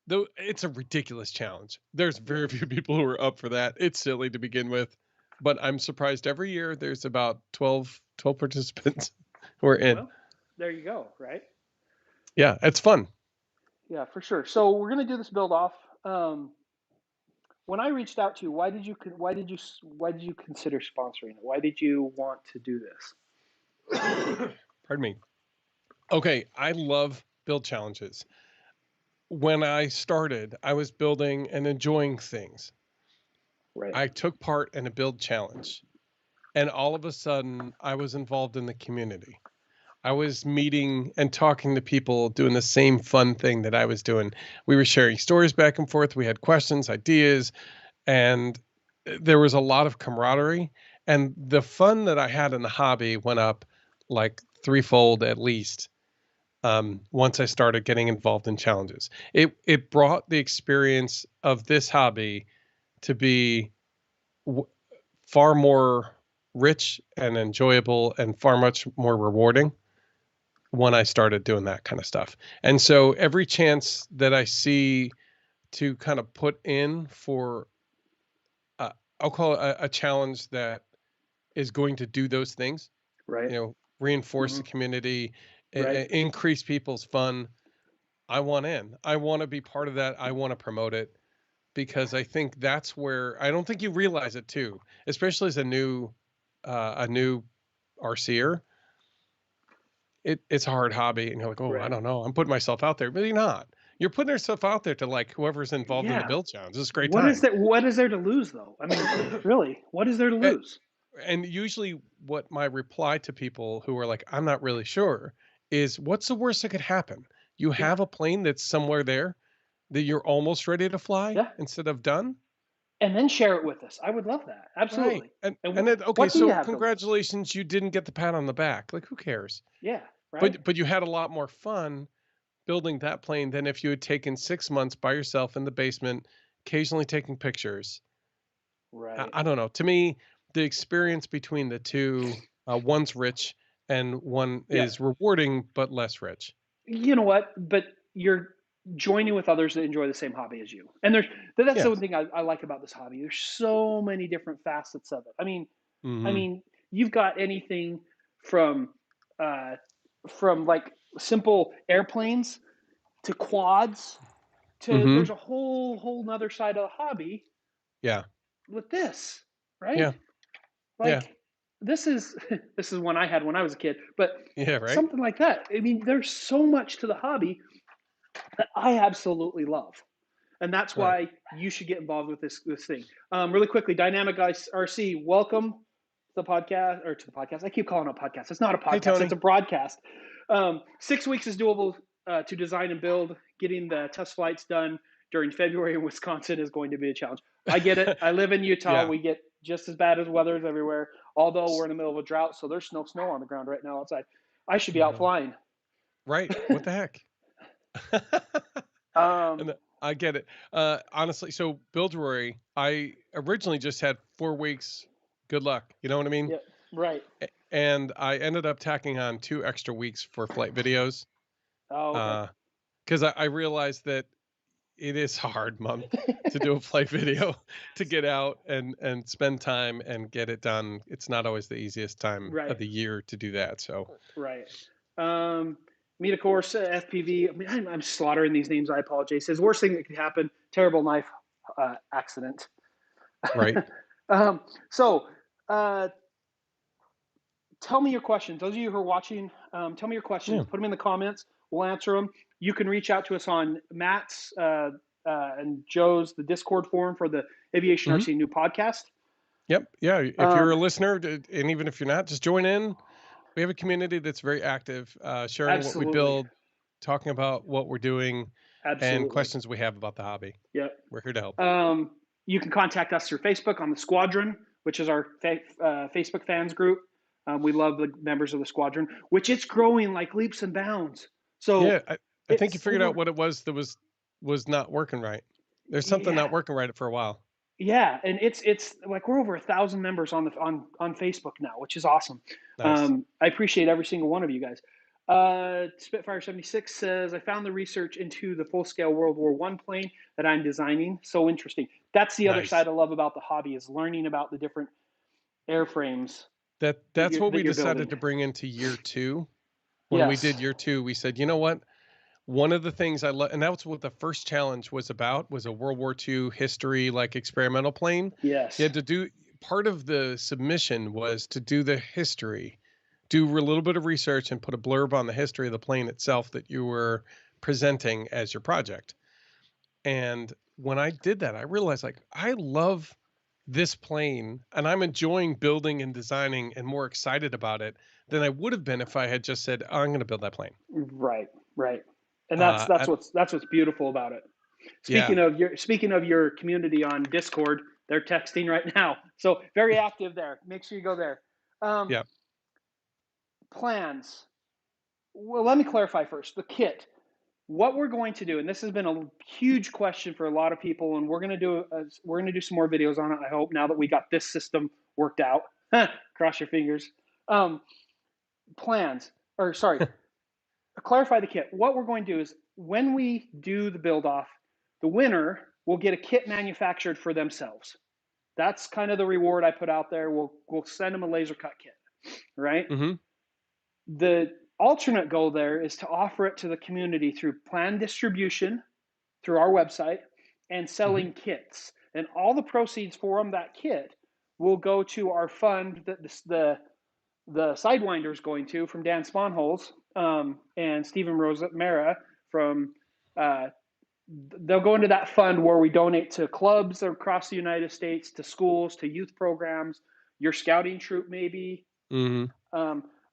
though it's a ridiculous challenge. There's very few people who are up for that. It's silly to begin with. but I'm surprised every year there's about 12 participants who are in. Well, there you go, right? Yeah, it's fun. Yeah, for sure. So we're gonna do this build off. When I reached out to you, why did you consider sponsoring it? Why did you want to do this? Pardon me. Okay, I love build challenges. When I started, I was building and enjoying things. Right. I took part in a build challenge, and all of a sudden, I was involved in the community. I was meeting and talking to people doing the same fun thing that I was doing. We were sharing stories back and forth. We had questions, ideas, and there was a lot of camaraderie. And the fun that I had in the hobby went up like threefold at least once I started getting involved in challenges. It brought the experience of this hobby to be w- far more rich and enjoyable and far much more rewarding when I started doing that kind of stuff. And so every chance that I see to kind of put in for, uh, I'll call it a challenge that is going to do those things, Right. reinforce Mm-hmm. the community, Right. increase people's fun. I want in. I want to be part of that. I want to promote it because I think that's where I don't think you realize it too, especially as a new RCer. It's a hard hobby, and you're like, oh, I Right. don't know, I'm putting myself out there, but you're not. You're putting yourself out there to like whoever's involved in the Yeah. build challenge. It's a great What is time. there? What is there to lose, though? I mean, really, what is there to and, lose? and usually, what my reply to people who are like, I'm not really sure, is what's the worst that could happen? You Yeah. have a plane that's somewhere there that you're almost ready to fly Yeah. instead of done. And then share it with us. I would love that. Right. Absolutely. And And then okay, what do you so have to lose? congratulations, you didn't get the pat on the back. Like who cares? Yeah. Right. But you had a lot more fun building that plane than if you had taken 6 months by yourself in the basement, occasionally taking pictures. Right. I don't know. To me, the experience between the two, one's rich and one Yeah. is rewarding but less rich. You know what? But you're joining with others that enjoy the same hobby as you. And that's the one Yes. thing I like about this hobby. There's so many different facets of it. I Mhm. mean, you've got anything from uh, from like simple airplanes to quads to there's Mhm. a whole nother side of the hobby Yeah. with this, right? Yeah. Yeah. Like this is this is one I had when I was a kid, but Yeah, right? something like that. I mean, there's so much to the hobby that I absolutely love. And that's Right. why you should get involved with this thing. Really quickly, Dynamic Ice RC, welcome to the podcast or to the podcast. I keep calling it a podcast. It's not a Hey, podcast. It's Tony. a broadcast. 6 weeks is doable to design and build. Getting the test flights done during February in Wisconsin is going to be a challenge. I get it. I live in Utah. Yeah. We get just as bad as weather everywhere. Although we're in the middle of a drought, so there's no snow on the ground right now outside. I should be I out know. flying. Right. What the heck? Um, And I get it. Honestly, so Build Rory, I originally just had 4 weeks. Good luck. You know what I mean? yeah, right. And I ended up tacking on 2 extra weeks for flight videos. Oh, okay. Because I realized that it is hard, Mom, to do a flight video, to get out and spend time and get it done. It's not always the easiest time of Right. the year to do that. So Right. Meet a course, FPV. I mean, I'm slaughtering these names. I apologize. Says worst thing that could happen: terrible knife accident. right. um, so, uh, tell me your questions. Those of you who are watching, tell me your questions. Yeah. Put them in the comments. We'll answer them. You can reach out to us on Matt's and Joe's the Discord forum for the Aviation Hmm. RC Noob Podcast. Yep. Yeah. If you're Um, a listener, and even if you're not, just join in. We have a community that's very active, sharing what we absolutely, build, talking about what we're doing, and absolutely. questions we have about the hobby. Yep. We're here to help. You can contact us through Facebook on the Squadron, which is our Facebook fans group. We love the members of the Squadron, which it's growing like leaps and bounds. So Yeah, I think you it's figured out over. what it was that was not working right. There's something Yeah, not working right for a while. yeah, and it's like we're over 1,000 members on Facebook now, which is awesome. Nice. I appreciate every single one of you guys. Spitfire 76 says I found the research into the full scale World War I plane that I'm designing so interesting. That's the other Nice. side I love about the hobby is learning about the different. airframes That's what we you're decided building. to bring into year 2. When we Yes. did year 2, we said, you know what? One of the things I love, and that was what the first challenge was about, was a World War II history, like experimental plane. You Yes. had to do, part of the submission was to do the history, do a little bit of research and put a blurb on the history of the plane itself that you were presenting as your project. And when I did that, I realized, like, I love this plane and I'm enjoying building and designing and more excited about it than I would have been if I had just said, oh, I'm going to build that plane. Right. And that's Uh, what's beautiful about it. yeah. Speaking of your community on Discord, they're texting right now. So very active there. Make sure you go there. Yeah. Plans. Well, let me clarify first. The kit. What we're going to do, and this has been a huge question for a lot of people, and we're going to do some more videos on it. I hope, now that we got this system worked out. Cross your fingers. Plans, or sorry, clarify the kit. What we're going to do is, when we do the build off, the winner will get a kit manufactured for themselves. That's kind of the reward I put out there. We'll send them a laser cut kit, right? Mm-hmm. The alternate goal there is to offer it to the community through planned distribution through our website and selling kits. And all the proceeds from that kit will go to our fund that the Sidewinder is going to, from Dan Sponholz and Stephen Rosamera from. They'll go into that fund where we donate to clubs across the United States, to schools, to youth programs, your scouting troop maybe,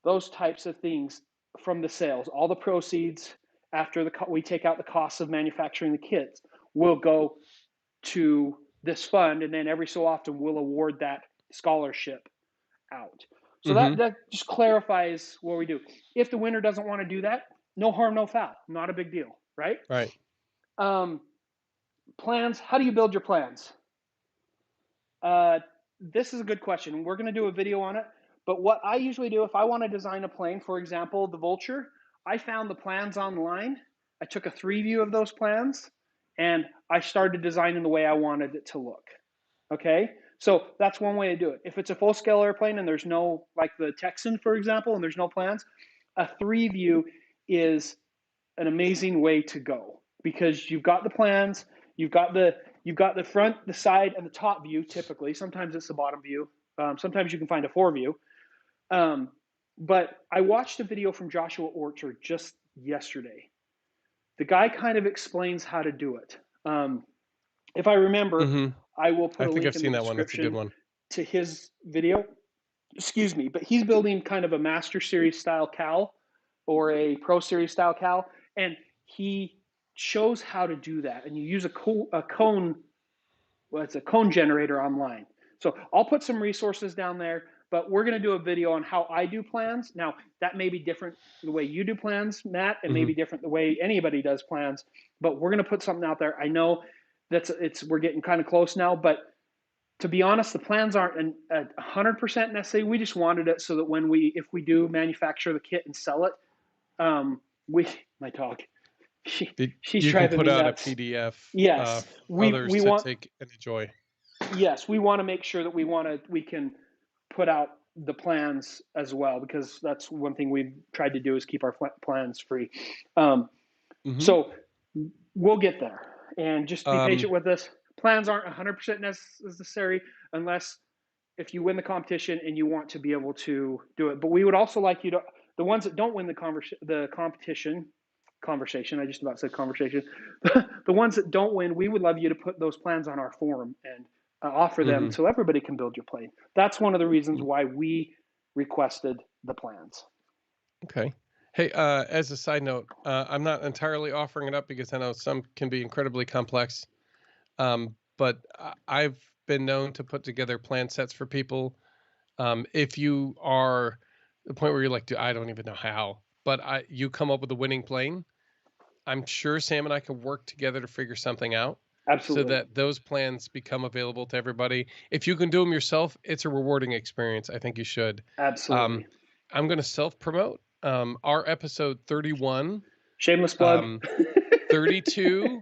those types of things from the sales. All the proceeds after we take out the costs of manufacturing the kits will go to this fund, and then every so often we'll award that scholarship out. So that just clarifies what we do. If the winner doesn't want to do that, no harm, no foul. Not a big deal, right? Right. Plans. How do you build your plans? This is a good question. We're going to do a video on it. But what I usually do, if I want to design a plane, for example, the Vulture, I found the plans online. I took a 3 view of those plans, and I started designing the way I wanted it to look. Okay? So that's one way to do it. If it's a full-scale airplane and there's no, like the Texan, for example, and there's no plans, a 3 view is an amazing way to go, because you've got the plans, you've got the front, the side, and the top view. Typically, sometimes it's the bottom view. Sometimes you can find a 4 view. But I watched a video from Joshua Orchard just yesterday. The guy kind of explains how to do it. If I remember, I will put a link in the description to his video. Excuse me, but he's building kind of a Master Series style cowl or a Pro Series style cowl, and he shows how to do that. And you use a cone. Well, it's a cone generator online. So I'll put some resources down there, but we're going to do a video on how I do plans. Now, that may be different the way you do plans, Matt, and maybe different the way anybody does plans, but we're going to put something out there. I know we're getting kind of close now, but to be honest, the plans aren't 100% necessary. We just wanted it so that if we do manufacture the kit and sell it, my dog, she's you driving can put me out nuts. a PDF. Yes, we want to take and enjoy. Yes, we want to make sure that we can put out the plans as well, because that's one thing we've tried to do, is keep our plans free. So we'll get there, and just be patient with us. Plans aren't 100% necessary unless if you win the competition and you want to be able to do it. But we would also like you to, the ones that don't win the competition, I just about said conversation. The ones that don't win, we would love you to put those plans on our forum and offer them so everybody can build your plane. That's one of the reasons why we requested the plans. Okay. Hey, as a side note, I'm not entirely offering it up because I know some can be incredibly complex. But I've been known to put together plan sets for people. If you are the point where you're like, I don't even know how, but you come up with a winning plane, I'm sure Sam and I can work together to figure something out. Absolutely. So that those plans become available to everybody. If you can do them yourself, it's a rewarding experience. I think you should. Absolutely. I'm going to self-promote. Our episode 31. Shameless plug. 32.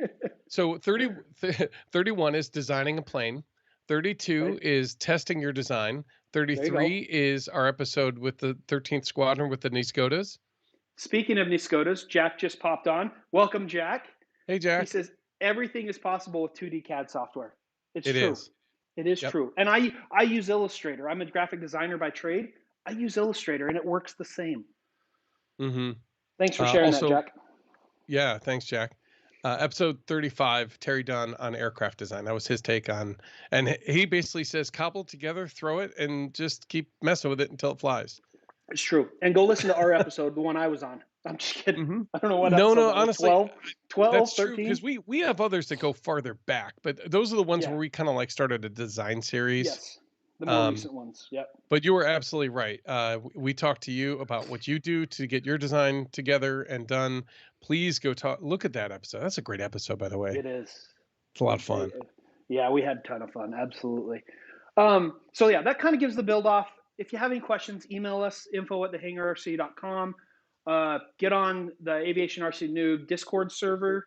So 31 is designing a plane. 32 is testing your design. 33 is our episode with the 13th Squadron with the Niscotas. Speaking of Niscotas, Jack just popped on. Welcome, Jack. Hey, Jack. He says everything is possible with 2D CAD software. It's It true. is. It is true. And I use Illustrator. I'm a graphic designer by trade. I use Illustrator, and it works the same. Mm-hmm. Thanks for sharing that, Jack. Yeah, thanks, Jack. Episode 35, Terry Dunn on aircraft design. That was his take on, and he basically says, cobble it together, throw it, and just keep messing with it until it flies. It's true. And go listen to our episode, the one I was on. I'm just kidding. Mm-hmm. I don't know what No, episode honestly, 12, that's 13? true, because we have others that go farther back, but those are the ones where we kind of like started a design series. Yes, the more recent ones. Yep. But you were absolutely right. We talked to you about what you do to get your design together and done. Please go look at that episode. That's a great episode, by the way. It is. It's a lot of fun. Yeah, we had a ton of fun. Absolutely. So yeah, that kind of gives the build off. If you have any questions, email us, info@thehangarrc.com. Get on the Aviation RC Noob Discord server.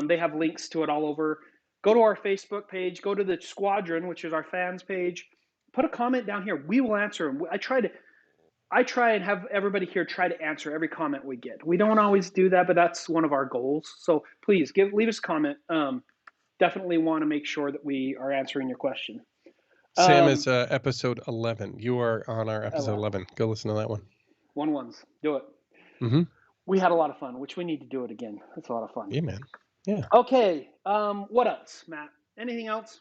They have links to it all over. Go to our Facebook page. Go to the Squadron, which is our fans page. Put a comment down here. We will answer them. I try and have everybody here try to answer every comment we get. We don't always do that, but that's one of our goals. So please leave us a comment. Definitely want to make sure that we are answering your question. Sam is episode 11. You are on our episode 11. Go listen to that one. 1-1s. Do it. Mm-hmm. We had a lot of fun, which we need to do it again. It's a lot of fun. Yeah, man. Yeah. Okay. What else, Matt? Anything else?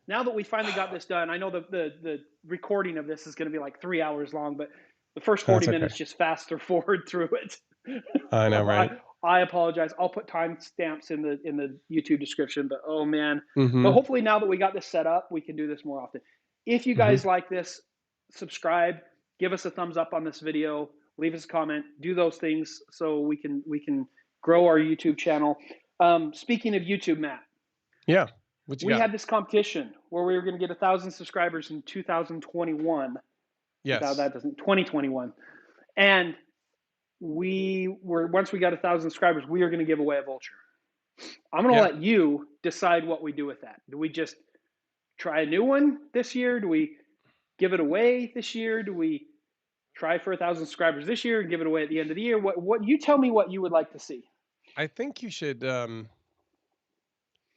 Now that we finally got this done, I know the recording of this is going to be like 3 hours long, but the first 40 minutes just faster forward through it. I know, right? I apologize. I'll put timestamps in the YouTube description, but oh man. Mm-hmm. But hopefully now that we got this set up, we can do this more often. If you guys like this, subscribe, give us a thumbs up on this video, leave us a comment, do those things so we can grow our YouTube channel. Speaking of YouTube, Matt. Yeah. We had this competition where we were going to get 1,000 subscribers in 2021. Yes. 2021. And once we got 1,000 subscribers, we are going to give away a vulture. I'm going to let you decide what we do with that. Do we just try a new one this year? Do we give it away this year? Do we try for 1,000 subscribers this year and give it away at the end of the year? What you tell me what you would like to see. I think you should.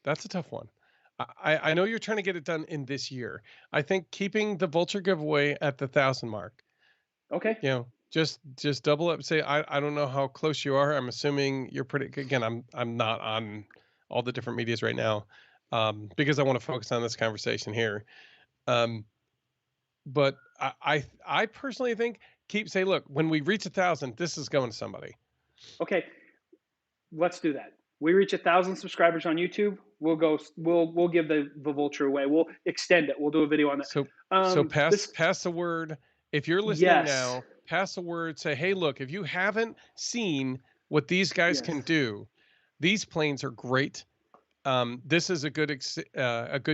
That's a tough one. I know you're trying to get it done in this year. I think keeping the vulture giveaway at the 1,000 mark. Okay. Just double up. Say I don't know how close you are. I'm assuming you're pretty. Again, I'm not on all the different medias right now, because I want to focus on this conversation here. But I personally think say look, when we reach 1,000, this is going to somebody. Okay. Let's do that. We reach 1,000 subscribers on YouTube. We'll give the vulture away. We'll extend it. We'll do a video on that. So pass the word. If you're listening now, pass the word. Say, hey, look, if you haven't seen what these guys can do, these planes are great. This is a good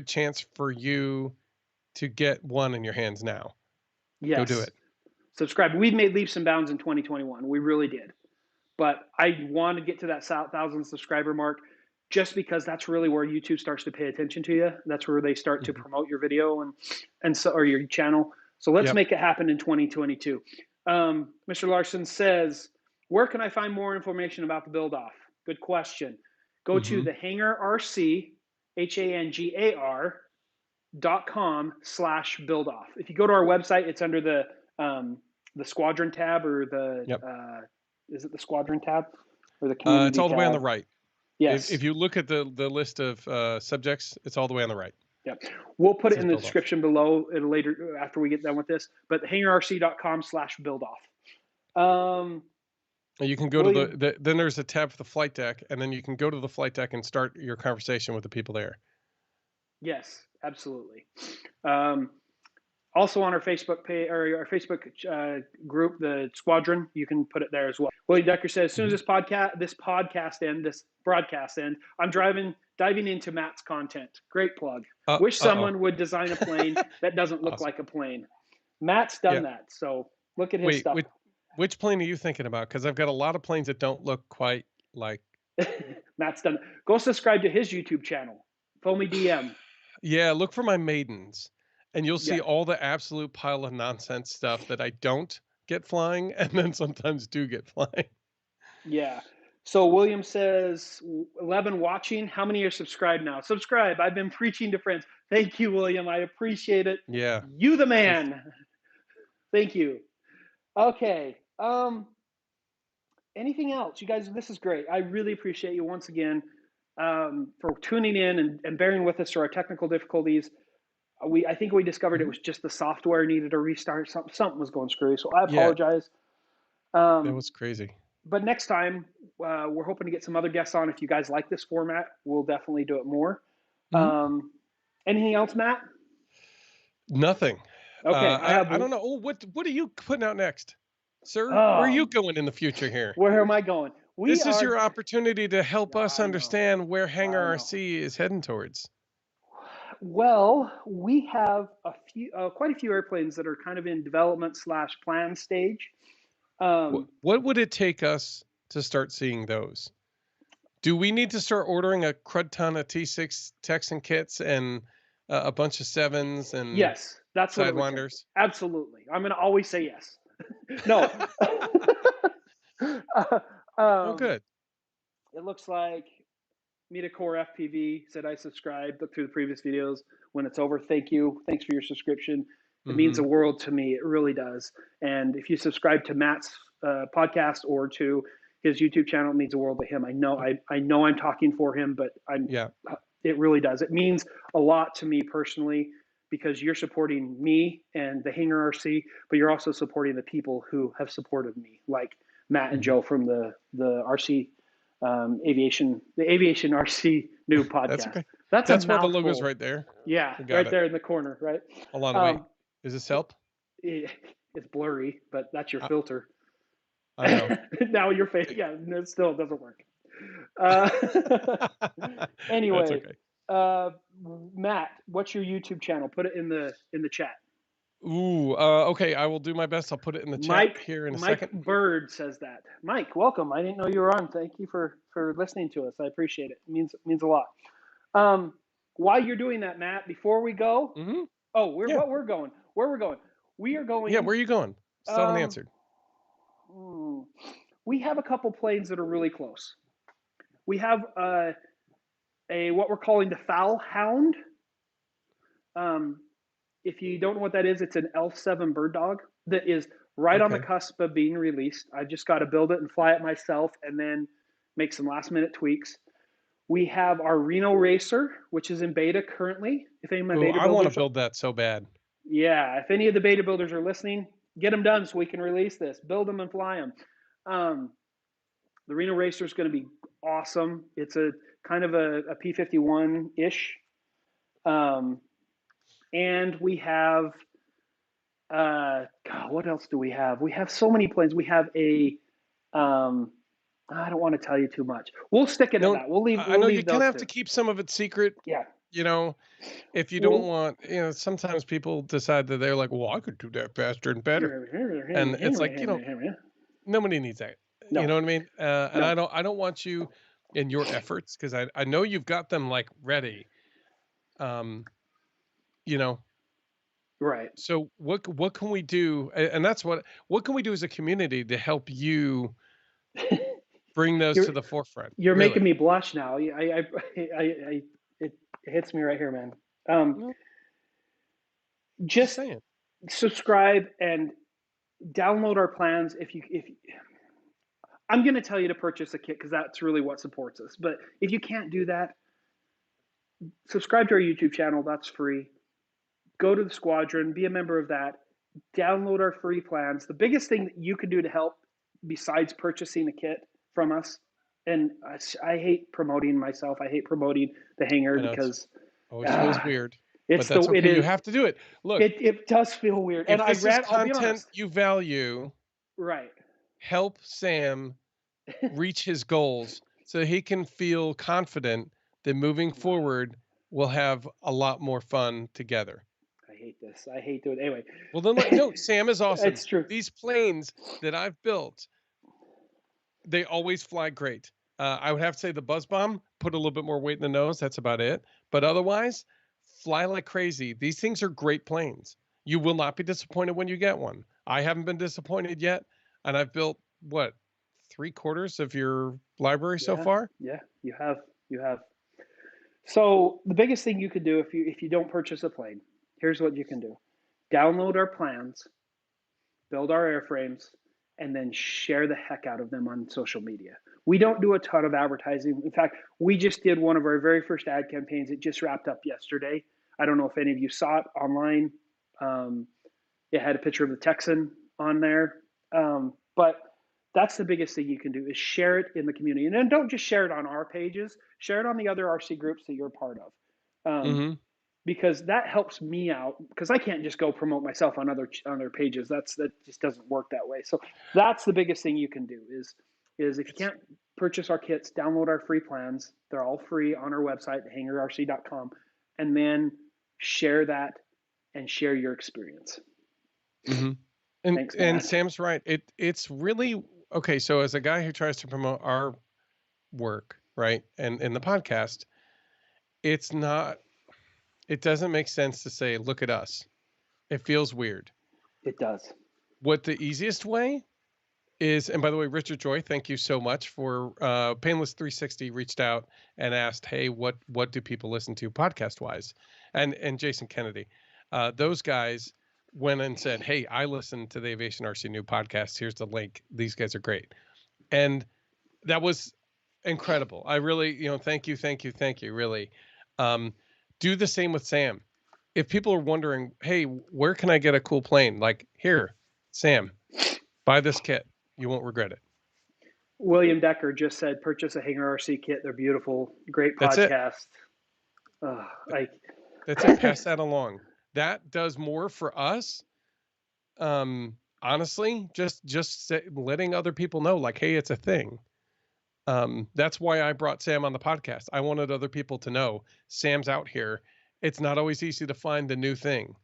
chance for you to get one in your hands now. Yes. Go do it. Subscribe. We've made leaps and bounds in 2021. We really did. But I want to get to that 1,000 subscriber mark just because that's really where YouTube starts to pay attention to you. That's where they start to promote your video or your channel. So let's make it happen in 2022. Mr. Larson says, where can I find more information about the build off? Good question. Go to the Hangar RC, HANGAR.com/build off. If you go to our website, it's under the Squadron tab or is it the Squadron tab or the community it's all the way on the right. Yes. If you look at the list of subjects, it's all the way on the right. Yep. We'll put it in the description below later after we get done with this. But hangarrc.com/build off. You can go to then there's a tab for the flight deck, and then you can go to the flight deck and start your conversation with the people there. Yes, absolutely. Also on our Facebook page or our Facebook group, the Squadron, you can put it there as well. Willie Decker says, as soon as this broadcast ends, I'm diving into Matt's content. Great plug. Wish someone would design a plane that doesn't look like a plane. Matt's done that, so look at his stuff. Which plane are you thinking about? Because I've got a lot of planes that don't look quite like. Matt's done. Go subscribe to his YouTube channel, FoamyDM. Yeah, look for my maidens. and you'll see all the absolute pile of nonsense stuff that I don't get flying, and then sometimes do get flying. Yeah. So William says 11 watching. How many are subscribed now? Subscribe. I've been preaching to friends. Thank you, William. I appreciate it. Yeah. You the man. Thank you. Okay. Anything else? You guys, this is great. I really appreciate you once again for tuning in and bearing with us through our technical difficulties. I think we discovered it was just the software needed a restart. Something was going screwy. So I apologize. That was crazy. But next time, we're hoping to get some other guests on. If you guys like this format, we'll definitely do it more. Anything else, Matt? Nothing. Okay. I don't know. Oh, what are you putting out next, sir? Where are you going in the future here? Where am I going? This is your opportunity to help us understand where Hangar RC is heading towards. Well, we have quite a few airplanes that are kind of in development / plan stage. What would it take us to start seeing those? Do we need to start ordering a crud ton of T6 Texan kits and a bunch of 7s and yes, that's what Sidewinders? Absolutely. I'm going to always say yes. No. Oh, good. It looks like Metacore FPV said I subscribed. Look through the previous videos. When it's over, thank you. Thanks for your subscription. It means the world to me. It really does. And if you subscribe to Matt's podcast or to his YouTube channel, it means the world to him. I know I'm talking for him, but it really does. It means a lot to me personally because you're supporting me and the Hangar RC, but you're also supporting the people who have supported me, like Matt and Joe from the RC Aviation RC Noob Podcast. That's okay. That's why the logo's right there. Yeah, right there in the corner, right? A lot of weight. Does this help? It's blurry, but that's your filter. I know. Now your face, it still doesn't work. Anyway, okay. Matt, what's your YouTube channel? Put it in the chat. Ooh, okay. I will do my best. I'll put it in the chat here in a second. Mike Bird says that. Mike, welcome. I didn't know you were on. Thank you for listening to us. I appreciate it. It means a lot. While you're doing that, Matt, before we go, where we're going? We are going. Yeah, where are you going? Still haven't answered. We have a couple planes that are really close. We have what we're calling the Foul Hound. If you don't know what that is, it's an L7 bird dog that is right on the cusp of being released. I've just got to build it and fly it myself and then make some last minute tweaks. We have our Reno Racer, which is in beta currently. If any of my beta builders, I want to build that so bad. Yeah, if any of the beta builders are listening, get them done so we can release this. Build them and fly them. The Reno Racer is going to be awesome. It's a kind of a P-51-ish. And we have, what else do we have? We have so many planes. We have I don't want to tell you too much. We'll stick it at that. We'll leave. I know you kind of have to keep some of it secret. Yeah. If you don't want, sometimes people decide that they're like, well, I could do that faster and better. And it's like, nobody needs that. No. You know what I mean? And I don't want you in your efforts because I know you've got them like ready. Right. So what can we do? And that's what can we do as a community to help you bring those to the forefront? You're making me blush now. It hits me right here, man. Just saying. Subscribe and download our plans. If I'm going to tell you to purchase a kit because that's really what supports us. But if you can't do that, subscribe to our YouTube channel. That's free. Go to the squadron, be a member of that. Download our free plans. The biggest thing that you can do to help, besides purchasing a kit from us, and I hate promoting myself. I hate promoting the Hangar because it feels weird. But that's okay. You have to do it. Look, it does feel weird. And this is content you value, right? Help Sam reach his goals so he can feel confident that moving forward we'll have a lot more fun together. I hate this. I hate doing it. Anyway. Well, then, no, Sam is awesome. It's true. These planes that I've built, they always fly great. I would have to say the Buzz Bomb put a little bit more weight in the nose. That's about it. But otherwise, fly like crazy. These things are great planes. You will not be disappointed when you get one. I haven't been disappointed yet, and I've built what, 3/4 of your library so far. Yeah, you have. So the biggest thing you could do if you don't purchase a plane, here's what you can do: download our plans, build our airframes, and then share the heck out of them on social media. We don't do a ton of advertising. In fact, we just did one of our very first ad campaigns. It just wrapped up yesterday. I don't know if any of you saw it online. It had a picture of the Texan on there. But that's the biggest thing you can do is share it in the community. And then don't just share it on our pages, share it on the other RC groups that you're part of. Because that helps me out, because I can't just go promote myself on other pages. That just doesn't work that way. So that's the biggest thing you can do is if you can't purchase our kits, download our free plans. They're all free on our website, hangarrc.com, and then share that and share your experience. And Thanks, and Sam's right. It's really okay. So as a guy who tries to promote our work, right, and in the podcast, it doesn't make sense to say, look at us. It feels weird. It does. What the easiest way is, and by the way, Richard Joy, thank you so much for Painless 360 reached out and asked, hey, what do people listen to podcast wise? And Jason Kennedy, those guys went and said, hey, I listened to the Aviation RC Noob Podcast. Here's the link. These guys are great. And that was incredible. I really, thank you, really. Do the same with Sam. If people are wondering, hey, where can I get a cool plane? Like, here, Sam, buy this kit. You won't regret it. William Decker just said, purchase a Hangar RC kit. They're beautiful. Great podcast. That's it. Pass that along. That does more for us. Honestly, just letting other people know, like, hey, it's a thing. That's why I brought Sam on the podcast. I wanted other people to know Sam's out here. It's not always easy to find the new thing.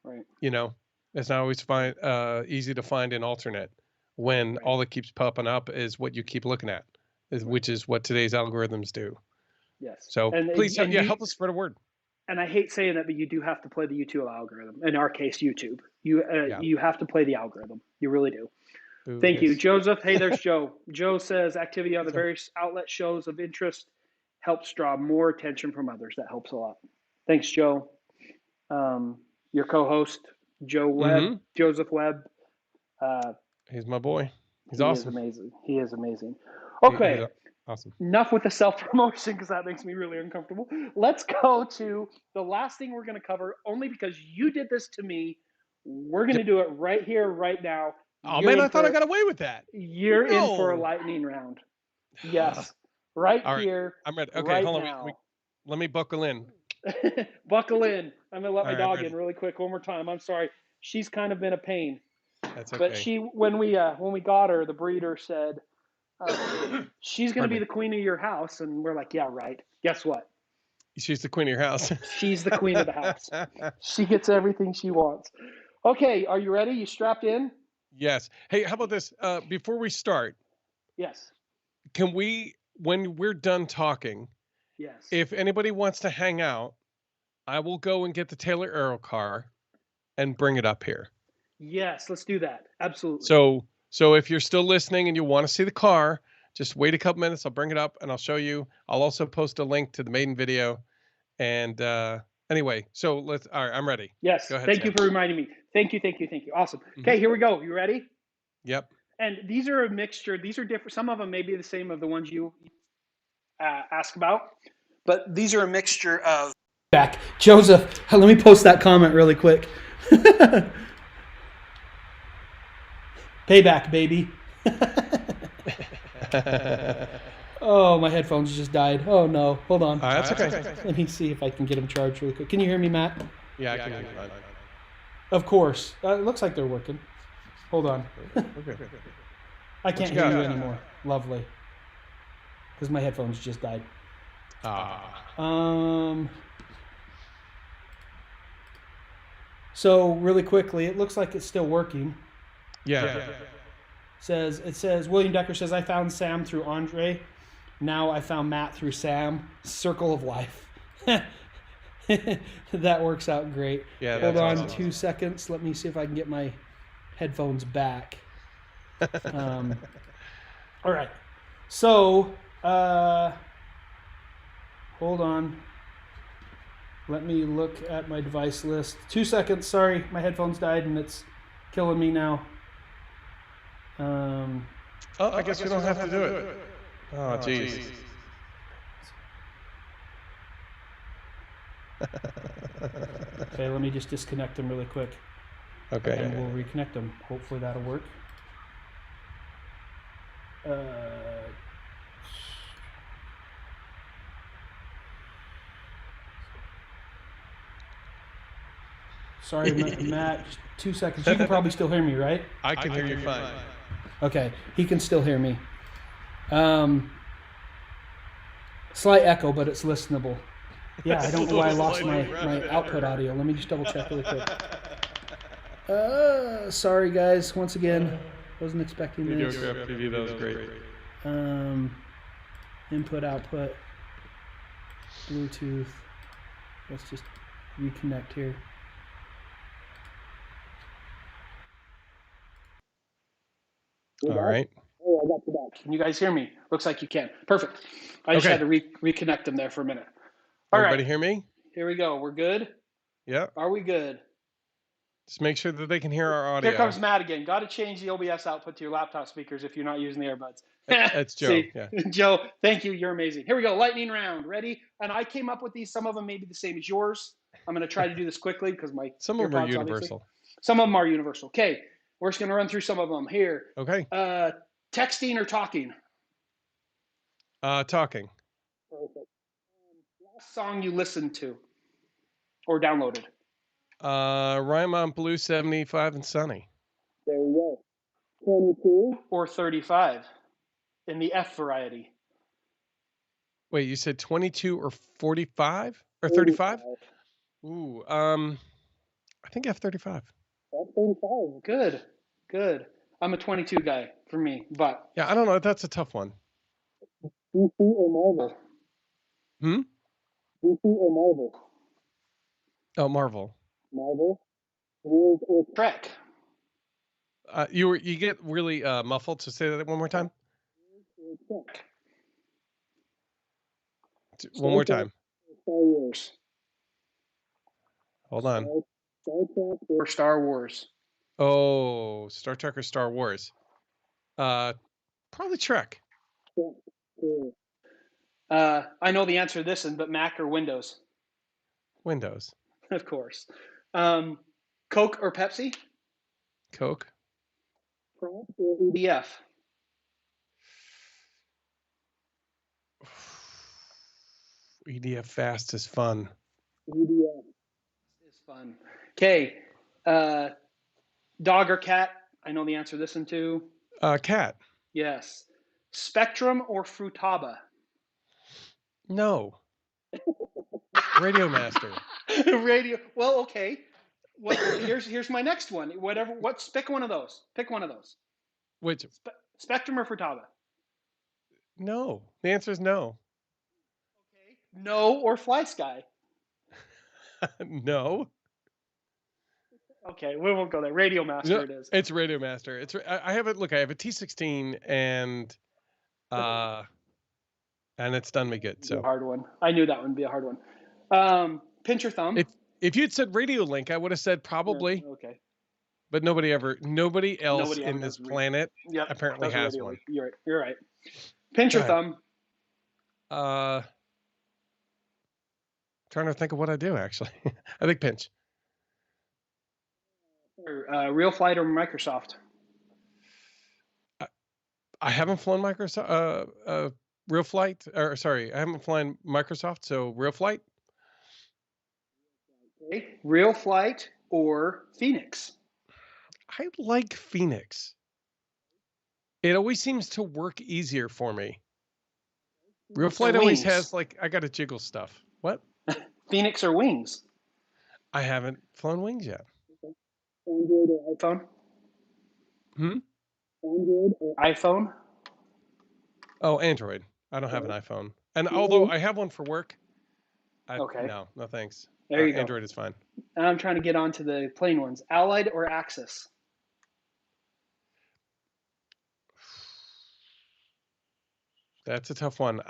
Right. It's not always easy to find an alternate when all that keeps popping up is what you keep looking at, which is what today's algorithms do. Yes. So please help us spread a word. And I hate saying that, but you do have to play the YouTube algorithm. In our case, YouTube. You have to play the algorithm. You really do. Ooh, Thank you, Joseph. Hey, there's Joe. Joe says activity on the various outlet shows of interest helps draw more attention from others. That helps a lot. Thanks, Joe. Your co-host, Joe Webb, Joseph Webb. He's my boy. He's awesome. He is amazing. Okay. Awesome. Enough with the self-promotion, because that makes me really uncomfortable. Let's go to the last thing we're going to cover, only because you did this to me. We're going to do it right here, right now. Oh, man, I thought I got away with that. You're in for a lightning round. Yes. Right here. I'm ready. Okay, right hold on. now. Let me buckle in. Buckle in. I'm going to let my dog in really quick one more time. I'm sorry. She's kind of been a pain. That's okay. But when we got her, the breeder said, she's going to be the queen of your house. And we're like, yeah, right. Guess what? She's the queen of your house. She's the queen of the house. She gets everything she wants. Okay, are you ready? You strapped in? Yes. Hey, how about this? Before we start. Yes. Can we, when we're done talking, yes, if anybody wants to hang out, I will go and get the Taylor Aero car and bring it up here. Yes, let's do that. Absolutely. So if you're still listening and you want to see the car, just wait a couple minutes. I'll bring it up and I'll show you. I'll also post a link to the maiden video. And anyway, so all right, I'm ready. Yes. Go ahead, Thank you for reminding me. Thank you. Awesome. Okay, here we go. You ready? Yep. And these are a mixture. These are different. Some of them may be the same of the ones you ask about, but these are a mixture of. Back. Joseph, let me post that comment really quick. Payback, baby. Oh, my headphones just died. Oh, no. Hold on. That's okay. Let me see if I can get them charged really quick. Can you hear me, Matt? Yeah, I can hear you. Of course. It looks like they're working. Hold on. Okay. I can't hear you anymore. Lovely. Because my headphones just died. So really quickly, it looks like it's still working. Yeah. It says William Decker says, I found Sam through Andre. Now I found Matt through Sam. Circle of life. That works out great. Yeah, Hold on awesome. 2 seconds. Let me see if I can get my headphones back. All right. So, hold on. Let me look at my device list. 2 seconds. Sorry, my headphones died and it's killing me now. I guess we don't have to do it. Oh, jeez. Okay, let me just disconnect them really quick. Okay. And we'll reconnect them. Hopefully that'll work. Sorry, Matt, just 2 seconds. You can probably still hear me, right? I can hear you fine. Okay, he can still hear me. Slight echo, but it's listenable. Yeah, I don't know why I lost my output audio. Let me just double check really quick. Sorry guys, once again, wasn't expecting this. Preview, that was great. Input, output, Bluetooth. Let's just reconnect here. All right. Oh, I got you back. Can you guys hear me? Looks like you can. Perfect. I just had to reconnect them there for a minute. All Everybody right. hear me? Here we go. We're good? Yeah. Are we good? Just make sure that they can hear our audio. Here comes Matt again. Got to change the OBS output to your laptop speakers if you're not using the earbuds. That's Joe. See? Yeah. Joe, thank you. You're amazing. Here we go. Lightning round. Ready? And I came up with these. Some of them may be the same as yours. I'm going to try to do this quickly because some of them are universal. Obviously. Some of them are universal. Okay. We're just going to run through some of them here. Okay. Texting or talking? Talking. Perfect. Last song you listened to or downloaded? Rhyme on Blue 75 and Sunny. There you go. 22 or 35 in the F variety? Wait, you said 22 or 45 or 35? Ooh, I think F35. F35. Good. Good. I'm a 22 guy for me, but yeah, I don't know. That's a tough one. DC or Marvel? DC or Marvel? Oh, Marvel. Marvel. Wars or Trek? You get really muffled. So say that one more time. One more time. Star Wars. Hold on. Star Trek or Star Wars? Oh, Star Trek or Star Wars? Probably Trek. I know the answer to this one, but Mac or Windows? Windows. Of course. Coke or Pepsi? Coke. Or EDF? EDF fast is fun. EDF is fun. Okay. Dog or cat? I know the answer to this one too. Cat. Yes. Spectrum or Frutaba? No. Radio Master. Radio. Well, okay. Well, here's my next one. Whatever. Pick one of those. Pick one of those. Which? Spectrum or Frutaba? No. The answer is no. Okay. No or Fly Sky? No. Okay, we won't go there. Radio Master, no, it is. It's Radio Master. I have it. Look, I have a T16 and it's done me good. So a hard one. I knew that one would be a hard one. Pinch or thumb? If you'd said Radio Link, I would have said probably. Yeah, okay. But nobody else in this planet apparently has one. Link. You're right. Pinch or thumb? Trying to think of what I do actually. I think pinch. Real Flight or Microsoft? I haven't flown Microsoft. Real Flight, or sorry, I haven't flown Microsoft, so Real Flight. Okay. Real Flight or Phoenix? I like Phoenix. It always seems to work easier for me. Real Flight always has I got to jiggle stuff. What? Phoenix or Wings? I haven't flown Wings yet. Android or iPhone? Android or iPhone? Oh, Android. I don't have an iPhone. And although I have one for work, no thanks. There you go. Android is fine. I'm trying to get onto the plain ones. Allied or Axis? That's a tough one.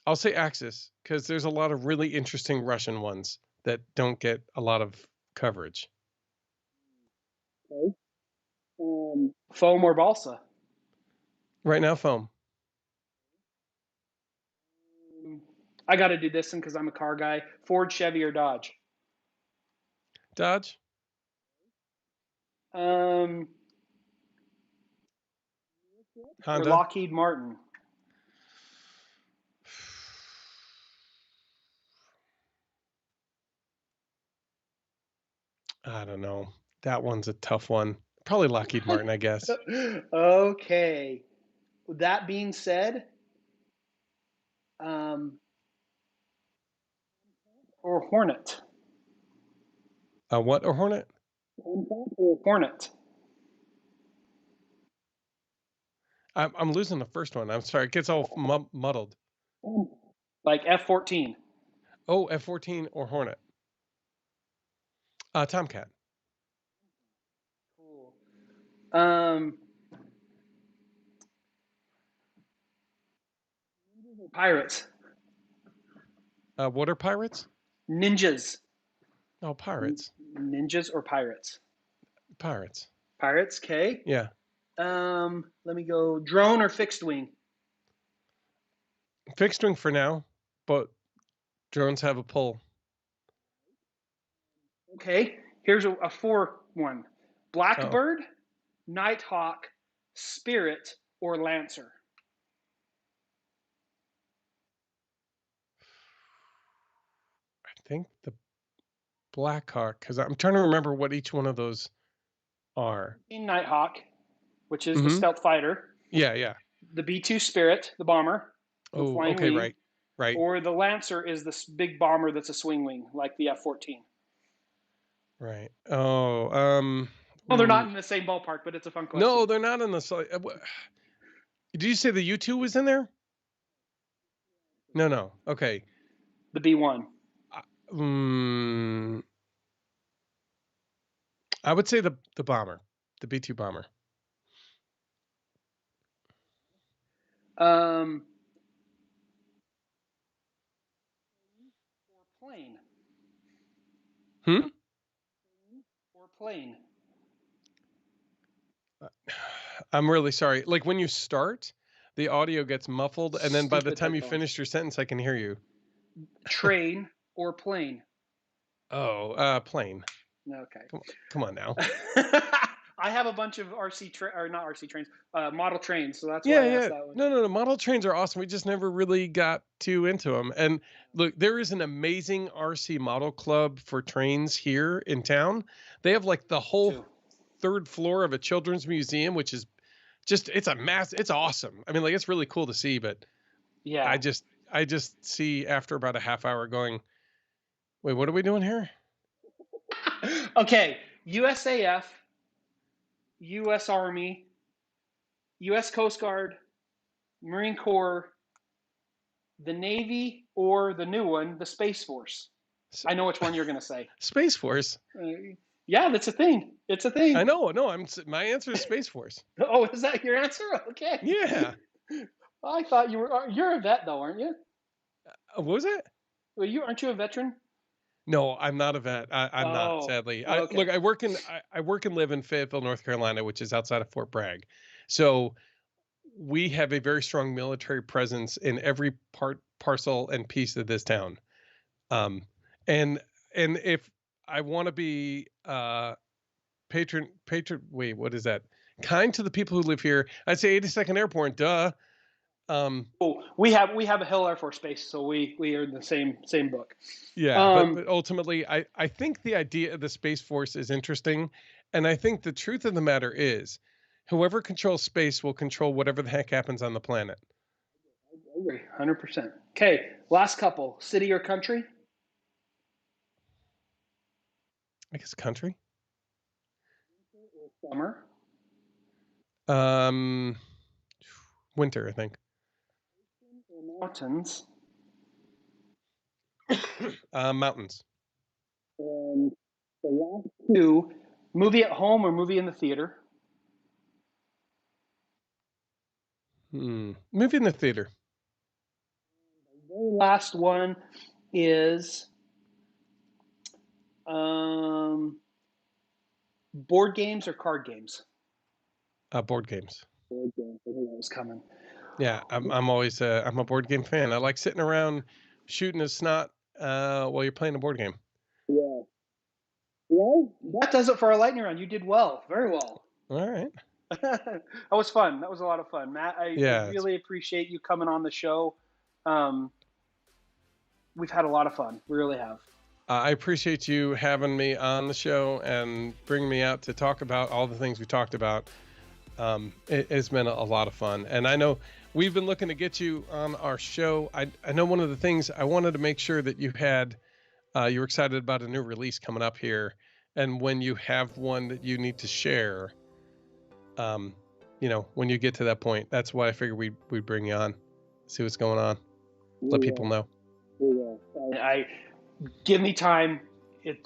I'll say Axis because there's a lot of really interesting Russian ones that don't get a lot of coverage. Okay. Foam or balsa? Right now, foam. I got to do this one because I'm a car guy. Ford, Chevy, or Dodge? Dodge. Or Honda. Lockheed Martin? I don't know. That one's a tough one. Probably Lockheed Martin, I guess. Okay. That being said, or Hornet? What or Hornet? Or Hornet? I'm losing the first one. I'm sorry. It gets all muddled. Like F-14? Oh, F-14 or Hornet. Tomcat. Cool. Pirates? What are pirates? Ninjas? Oh, pirates. Ninjas or pirates? Pirates. Pirates, okay. Yeah. Let me go. Drone or fixed wing? Fixed wing for now, but drones have a pull. Okay, here's a 4-1. Blackbird, Nighthawk, Spirit, or Lancer? I think the Blackhawk, because I'm trying to remember what each one of those are. In Nighthawk, which is the stealth fighter. Yeah. The B-2 Spirit, the bomber. Oh, flying okay, wing. right. Or the Lancer is this big bomber that's a swing wing, like the F-14. Right. Oh, Well, they're not in the same ballpark, but it's a fun question. No, they're not in the. Did you say the U-2 was in there? No. Okay. The B-1. I would say the bomber, the B-2 bomber. Or plane. Or plane. I'm really sorry. Like when you start, the audio gets muffled, and then by the time you finish your sentence, I can hear you. Train or plane? Oh, plane. Okay. Come on now. I have a bunch of not RC trains, model trains, so that's why I asked that one. No. Model trains are awesome. We just never really got too into them. And look, there is an amazing RC model club for trains here in town. They have like the whole third floor of a children's museum, which is just it's awesome. I mean, like it's really cool to see, but yeah, I just see after about a half hour going, wait, what are we doing here? Okay, USAF, US Army, US Coast Guard, Marine Corps, the Navy, or the new one, the Space Force. I know which one you're going to say. Space Force. Yeah, that's a thing. It's a thing. I know. My answer is Space Force. Oh, is that your answer? Okay. Yeah. I thought you're a vet though, aren't you? What was it? Well, aren't you a veteran? No, I'm not a vet. I'm not, sadly. Okay. Look, I work and live in Fayetteville, North Carolina, which is outside of Fort Bragg. So we have a very strong military presence in every parcel and piece of this town. And if I want to be what is that? Kind to the people who live here, I'd say 82nd Airport, duh. We have a Hill Air Force Base, so we are in the same book. Yeah, but ultimately, I think the idea of the Space Force is interesting, and I think the truth of the matter is, whoever controls space will control whatever the heck happens on the planet. I agree, 100%. Okay, last couple: city or country? I guess country. Summer. Winter, I think. Mountains. Mountains. And the last two, movie at home or movie in the theater? Movie in the theater. The very last one is board games or card games? Board games. Board games. I knew that was coming. Yeah, I'm always I'm a board game fan. I like sitting around shooting a snot while you're playing a board game. Yeah. Well, that does it for our lightning round. You did well, very well. All right. That was fun. That was a lot of fun, Matt. I really appreciate you coming on the show. We've had a lot of fun. We really have. I appreciate you having me on the show and bringing me out to talk about all the things we talked about. It's been a lot of fun, and I know we've been looking to get you on our show. I know one of the things I wanted to make sure that you had, you were excited about a new release coming up here, and when you have one that you need to share, when you get to that point, that's why I figured we'd bring you on, see what's going on, let people know. I give me time.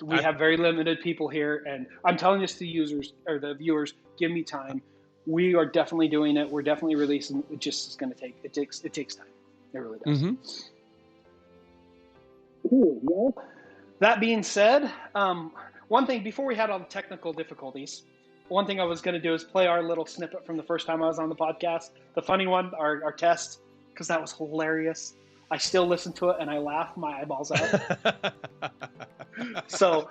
We have very limited people here, and I'm telling this to users or the viewers. Give me time. We are definitely doing it. We're definitely releasing. It just is going to take. It takes time. It really does. Mm-hmm. Cool. Well, that being said, one thing before we had all the technical difficulties, one thing I was going to do is play our little snippet from the first time I was on the podcast, the funny one, our test, because that was hilarious. I still listen to it and I laugh my eyeballs out. So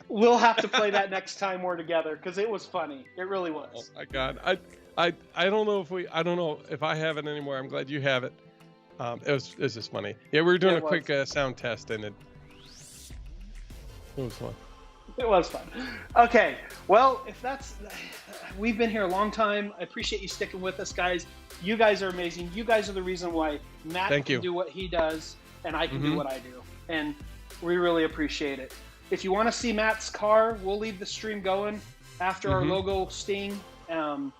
we'll have to play that next time we're together because it was funny. It really was. Oh my God. I don't know if I have it anymore. I'm glad you have it. It was just funny. Yeah, we were doing a quick sound test and it was fun. It was fun. Okay. Well, we've been here a long time. I appreciate you sticking with us, guys. You guys are amazing. You guys are the reason why Matt can do what he does and I can do what I do. And we really appreciate it. If you want to see Matt's car, we'll leave the stream going after our logo sting. And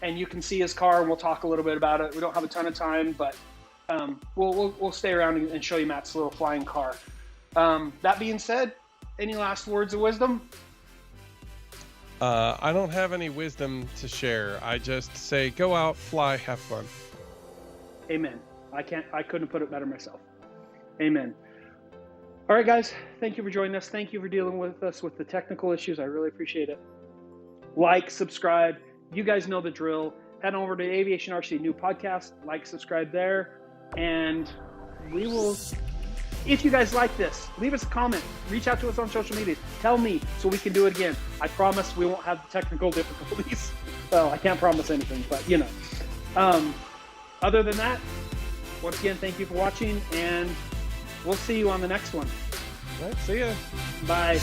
you can see his car and we'll talk a little bit about it. We don't have a ton of time, but we'll stay around and show you Matt's little flying car. That being said, any last words of wisdom? I don't have any wisdom to share. I just say, go out, fly, have fun. Amen. I couldn't put it better myself. Amen. All right, guys. Thank you for joining us. Thank you for dealing with us with the technical issues. I really appreciate it. Like, subscribe. You guys know the drill. Head over to Aviation RC Noob Podcast. Like, subscribe there. And we will... If you guys like this, leave us a comment. Reach out to us on social media. Tell me so we can do it again. I promise we won't have technical difficulties. Well, I can't promise anything, but Other than that, once again, thank you for watching, and we'll see you on the next one. All right, see ya. Bye.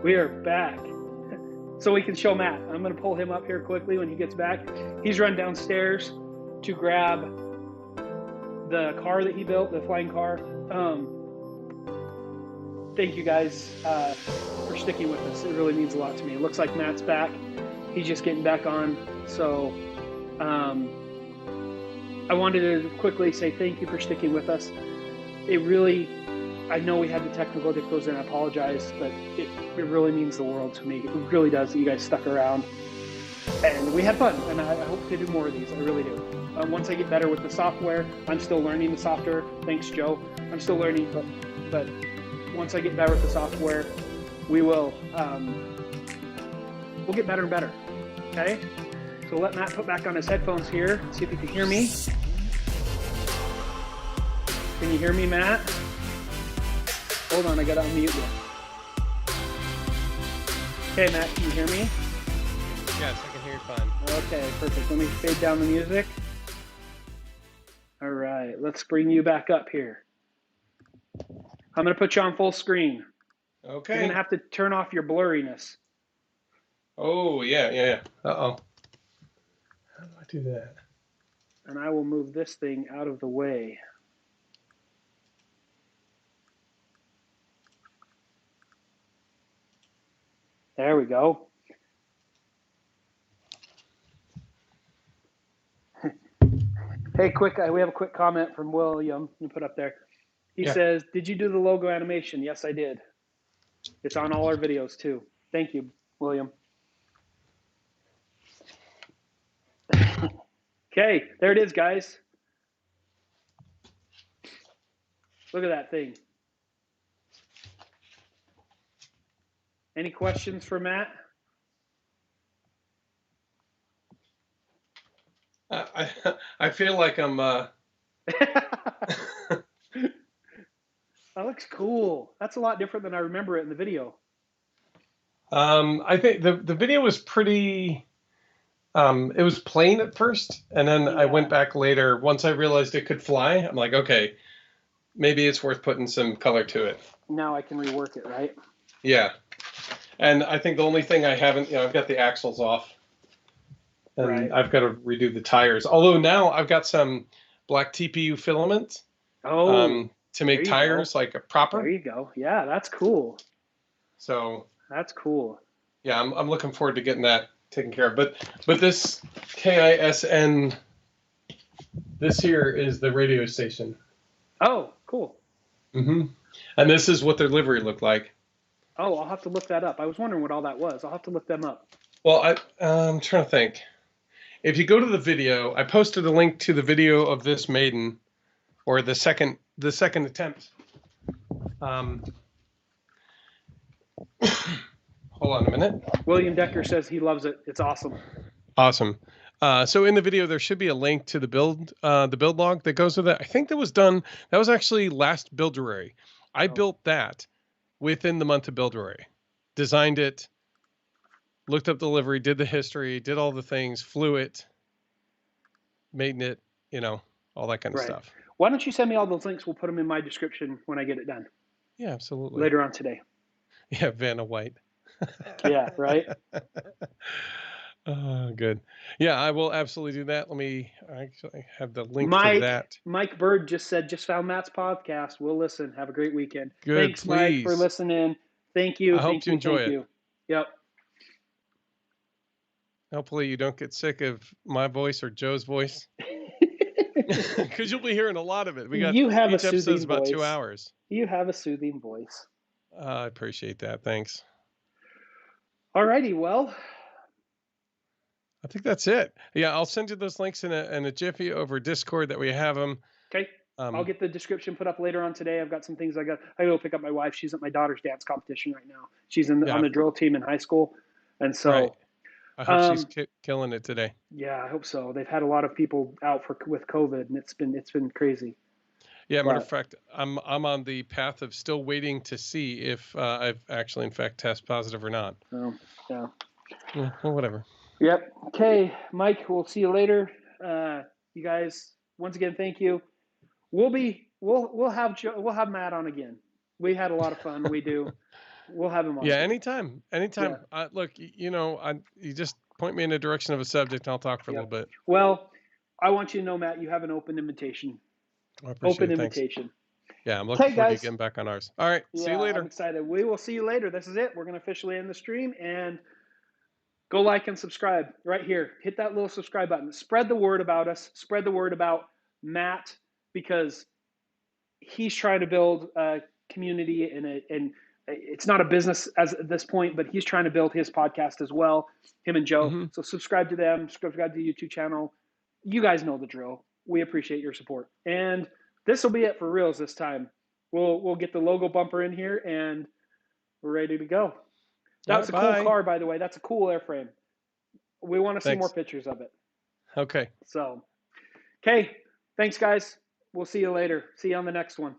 We are back. So we can show Matt. I'm going to pull him up here quickly when he gets back. He's run downstairs to grab the car that he built, the flying car. Thank you guys for sticking with us. It really means a lot to me. It looks like Matt's back. He's just getting back on. So I wanted to quickly say thank you for sticking with us. It really, I know we had the technical difficulties and I apologize, but it really means the world to me. It really does that you guys stuck around. And we had fun, and I hope to do more of these. I really do. Once I get better with the software, I'm still learning the software. Thanks, Joe. I'm still learning, but once I get better with the software, we'll get better and better. Okay? So let Matt put back on his headphones here. See if he can hear me. Can you hear me, Matt? Hold on, I gotta unmute you. Okay, Matt, can you hear me? Yes, I can hear you fine. Okay, perfect. Let me fade down the music. All right, let's bring you back up here. I'm going to put you on full screen. Okay. You're going to have to turn off your blurriness. Oh, yeah. Uh-oh. How do I do that? And I will move this thing out of the way. There we go. Hey, we have a quick comment from William. You put up there. He says, "Did you do the logo animation?" Yes, I did. It's on all our videos too. Thank you, William. Okay, there it is, guys. Look at that thing. Any questions for Matt? I feel like I'm That looks cool. That's a lot different than I remember it in the video. I think the video was pretty it was plain at first, and then I went back later once I realized it could fly. I'm like, okay, maybe it's worth putting some color to it. Now I can rework it, right? Yeah. And I think the only thing I haven't, I've got the axles off. And I've got to redo the tires. Although now I've got some black TPU filament to make tires like a proper. There you go. Yeah, that's cool. So that's cool. Yeah, I'm looking forward to getting that taken care of. But this KISN, this here is the radio station. Oh, cool. Mm-hmm. And this is what their livery looked like. Oh, I'll have to look that up. I was wondering what all that was. I'll have to look them up. Well, I'm trying to think. If you go to the video, I posted a link to the video of this maiden, or the second attempt. Hold on a minute. William Decker says he loves it. It's awesome. Awesome. So in the video, there should be a link to the build log that goes with it. I think that was actually last Builderary. I built that within the month of Builderary. Designed it, looked up the livery, did the history, did all the things, flew it, made it, all that kind of stuff. Why don't you send me all those links? We'll put them in my description when I get it done. Yeah, absolutely. Later on today. Yeah, Vanna White. Yeah, right? Oh, good. Yeah, I will absolutely do that. Let me actually have the link to that. Mike Bird just said, just found Matt's podcast. We'll listen. Have a great weekend. Good, Thanks, please. Mike, for listening. Thank you. I hope you enjoy it. Yep. Hopefully you don't get sick of my voice or Joe's voice. Because you'll be hearing a lot of it. We got each episode's about 2 hours. You have a soothing voice. I appreciate that. Thanks. All righty. Well, I think that's it. Yeah, I'll send you those links in a jiffy over Discord that we have them. Okay. I'll get the description put up later on today. I've got some things I go pick up my wife. She's at my daughter's dance competition right now. She's on the drill team in high school. And so right. I hope she's killing it today. Yeah, I hope so. They've had a lot of people out with COVID, and it's been crazy. Yeah, matter of fact, I'm on the path of still waiting to see if I've actually in fact test positive or not. Oh, yeah. Well, whatever. Yep. Okay, Mike. We'll see you later. You guys, once again, thank you. We'll have Matt on again. We had a lot of fun. We do. we'll have him on. Yeah, anytime. Yeah. Look, you just point me in the direction of a subject and I'll talk for a Yeah. little bit. Well, I want you to know, Matt, you have an open invitation. I appreciate Open it. Thanks. invitation. Yeah, I'm looking Okay, forward to guys. getting back on ours. All right. See you Yeah, later. I'm excited. We will see you later. This is it. We're going to officially end the stream, and go like and subscribe right here. Hit that little subscribe button. Spread the word about us. Spread the word about Matt, because he's trying to build a community, and it's not a business at this point, but he's trying to build his podcast as well, him and Joe. Mm-hmm. So subscribe to them. Subscribe to the YouTube channel. You guys know the drill. We appreciate your support. And this will be it for reals this time. We'll get the logo bumper in here, and we're ready to go. That's a cool car, by the way. That's a cool airframe. We want to see more pictures of it. Okay. So, okay. Thanks, guys. We'll see you later. See you on the next one.